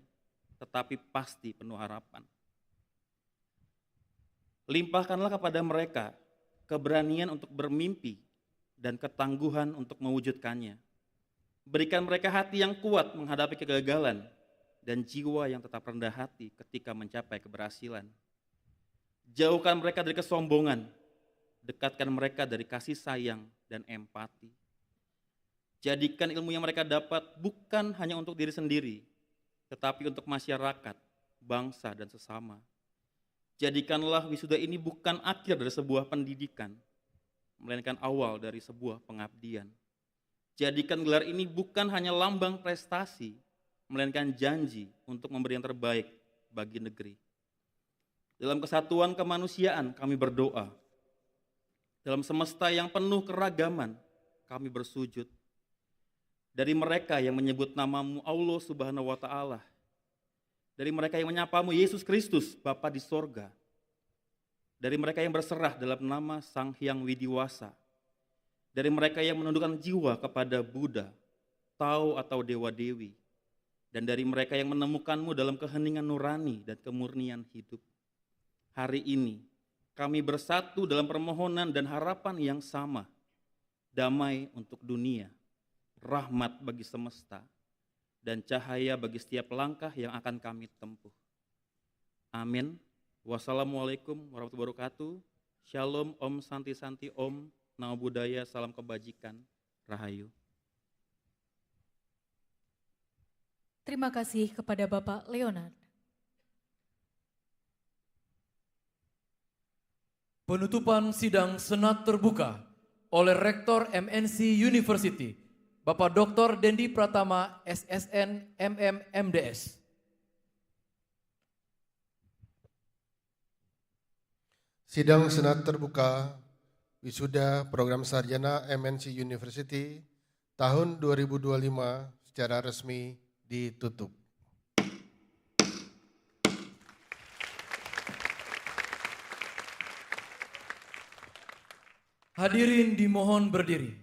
tetapi pasti penuh harapan. Limpahkanlah kepada mereka keberanian untuk bermimpi dan ketangguhan untuk mewujudkannya. Berikan mereka hati yang kuat menghadapi kegagalan dan jiwa yang tetap rendah hati ketika mencapai keberhasilan. Jauhkan mereka dari kesombongan, dekatkan mereka dari kasih sayang dan empati. Jadikan ilmu yang mereka dapat bukan hanya untuk diri sendiri, tetapi untuk masyarakat, bangsa, dan sesama. Jadikanlah wisuda ini bukan akhir dari sebuah pendidikan, melainkan awal dari sebuah pengabdian. Jadikan gelar ini bukan hanya lambang prestasi, melainkan janji untuk memberi yang terbaik bagi negeri. Dalam kesatuan kemanusiaan kami berdoa. Dalam semesta yang penuh keragaman kami bersujud. Dari mereka yang menyebut nama-Mu Allah Subhanahu wa Ta'ala, dari mereka yang menyapa-Mu Yesus Kristus Bapa di sorga, dari mereka yang berserah dalam nama Sang Hyang Widiwasa, dari mereka yang menundukkan jiwa kepada Buddha, Tao atau Dewa-Dewi, dan dari mereka yang menemukan-Mu dalam keheningan nurani dan kemurnian hidup. Hari ini kami bersatu dalam permohonan dan harapan yang sama, damai untuk dunia, rahmat bagi semesta, dan cahaya bagi setiap langkah yang akan kami tempuh. Amin. Wassalamualaikum warahmatullahi wabarakatuh. Shalom, Om Santi Santi, Om, Namo Buddhaya, salam kebajikan, Rahayu.
Terima kasih kepada Bapak Leonard.
Penutupan sidang Senat terbuka oleh Rektor MNC University, Bapak Dr. Dendi Pratama, SSN, MM, MDS.
Sidang Senat terbuka wisuda program sarjana MNC University tahun 2025 secara resmi ditutup.
Hadirin dimohon berdiri.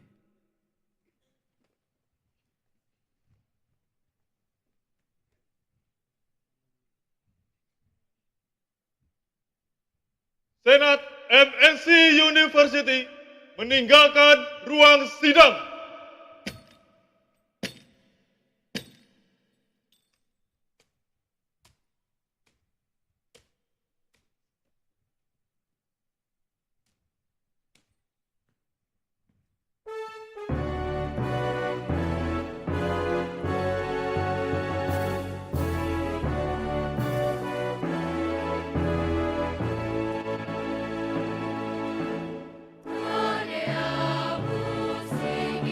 Senat MNC University meninggalkan ruang sidang.
Sing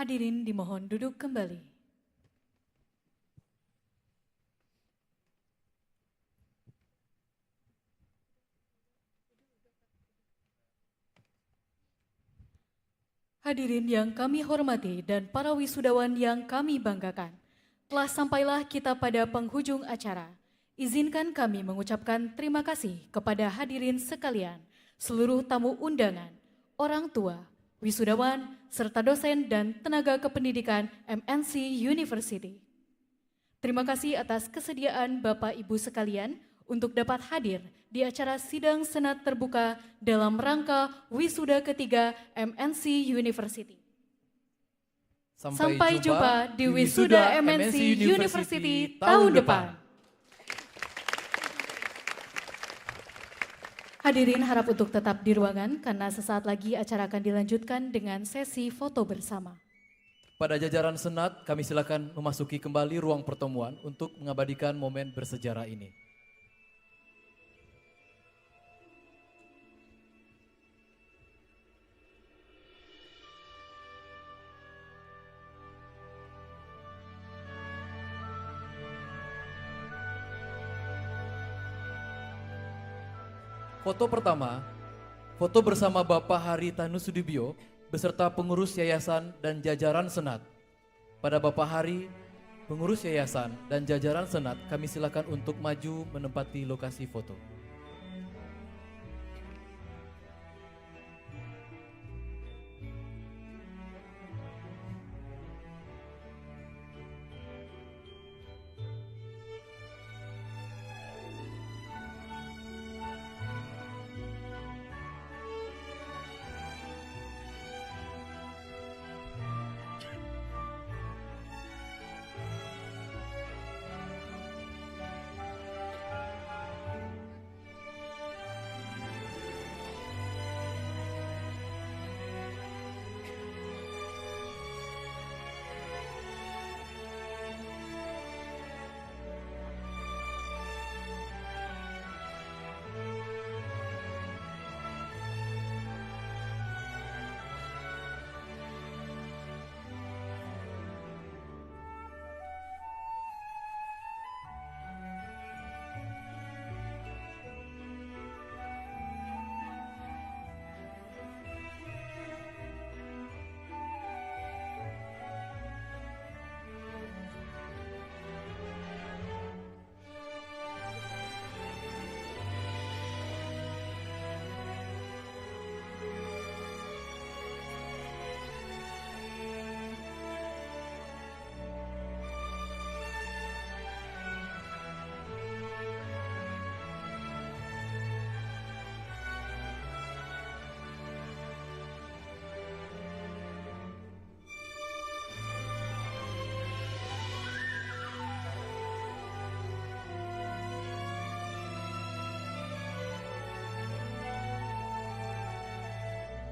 Hadirin dimohon duduk kembali. Hadirin yang kami hormati dan para wisudawan yang kami banggakan, telah sampailah kita pada penghujung acara. Izinkan kami mengucapkan terima kasih kepada hadirin sekalian, seluruh tamu undangan, orang tua, wisudawan, serta dosen dan tenaga kependidikan MNC University. Terima kasih atas kesediaan Bapak Ibu sekalian untuk dapat hadir di acara sidang senat terbuka dalam rangka wisuda ketiga MNC University. Sampai jumpa di wisuda MNC University tahun depan. Hadirin harap untuk tetap di ruangan karena sesaat lagi acara akan dilanjutkan dengan sesi foto bersama.
Pada jajaran senat, kami silakan memasuki kembali ruang pertemuan untuk mengabadikan momen bersejarah ini. Foto pertama, foto bersama Bapak Haritanu Sudibyo beserta pengurus yayasan dan jajaran senat. Pada Bapak Hari, pengurus yayasan dan jajaran senat, kami silakan untuk maju menempati lokasi foto.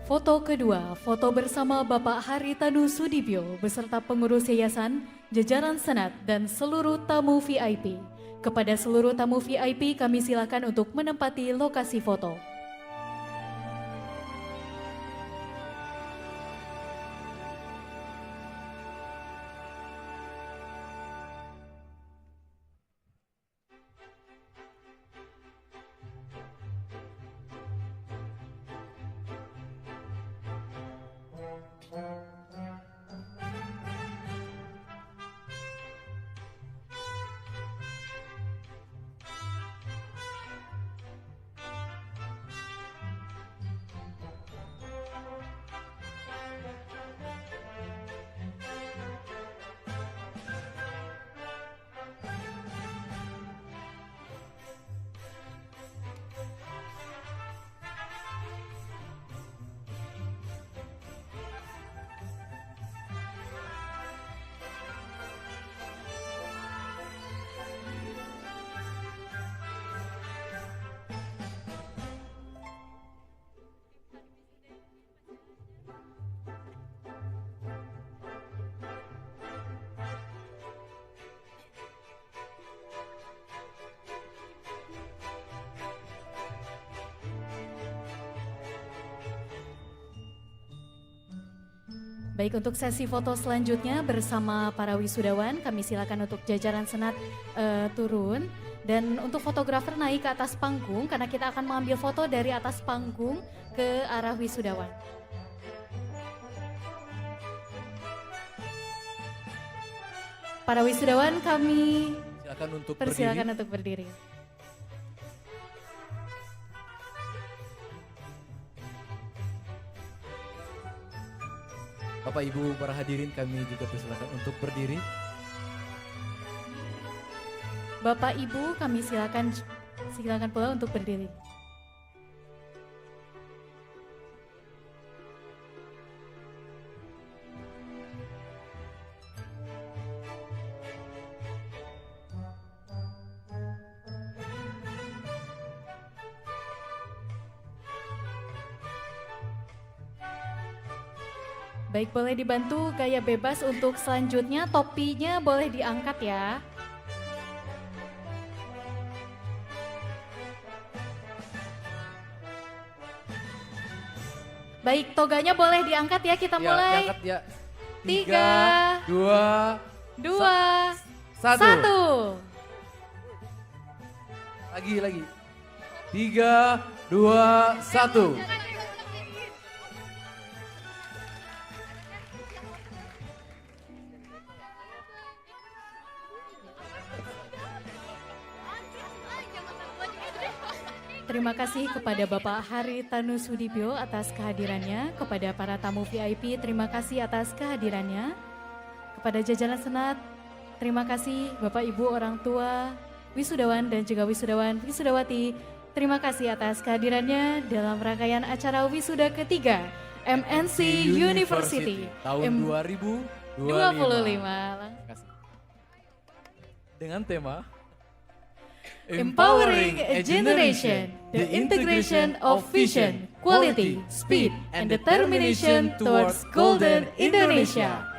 Foto kedua, foto bersama Bapak Haritanu Sudibyo beserta pengurus yayasan, jajaran senat, dan seluruh tamu VIP. Kepada seluruh tamu VIP kami silakan untuk menempati lokasi foto. Baik, untuk sesi foto selanjutnya bersama para wisudawan, kami silakan untuk jajaran senat turun. Dan untuk fotografer naik ke atas panggung karena kita akan mengambil foto dari atas panggung ke arah wisudawan. Para wisudawan kami
Silakan untuk
persilakan
berdiri.
untuk berdiri.
Bapak Ibu para hadirin kami juga persilakan untuk berdiri.
Bapak Ibu kami silakan pula untuk berdiri. Baik, boleh dibantu gaya bebas untuk selanjutnya, topinya boleh diangkat ya. Baik, toganya boleh diangkat ya, kita
Ya,
mulai.
diangkat ya.
3, 2, 1.
Lagi. 3, 2, 1.
Terima kasih kepada Bapak Haritanu Sudibyo atas kehadirannya, kepada para tamu VIP terima kasih atas kehadirannya, kepada jajaran senat terima kasih Bapak Ibu orang tua, wisudawan dan juga wisudawan wisudawati, terima kasih atas kehadirannya dalam rangkaian acara wisuda ketiga MNC University
tahun 2025.
25.
Terima kasih. Dengan tema
Empowering a generation, the integration of vision, quality, speed, and determination towards golden Indonesia.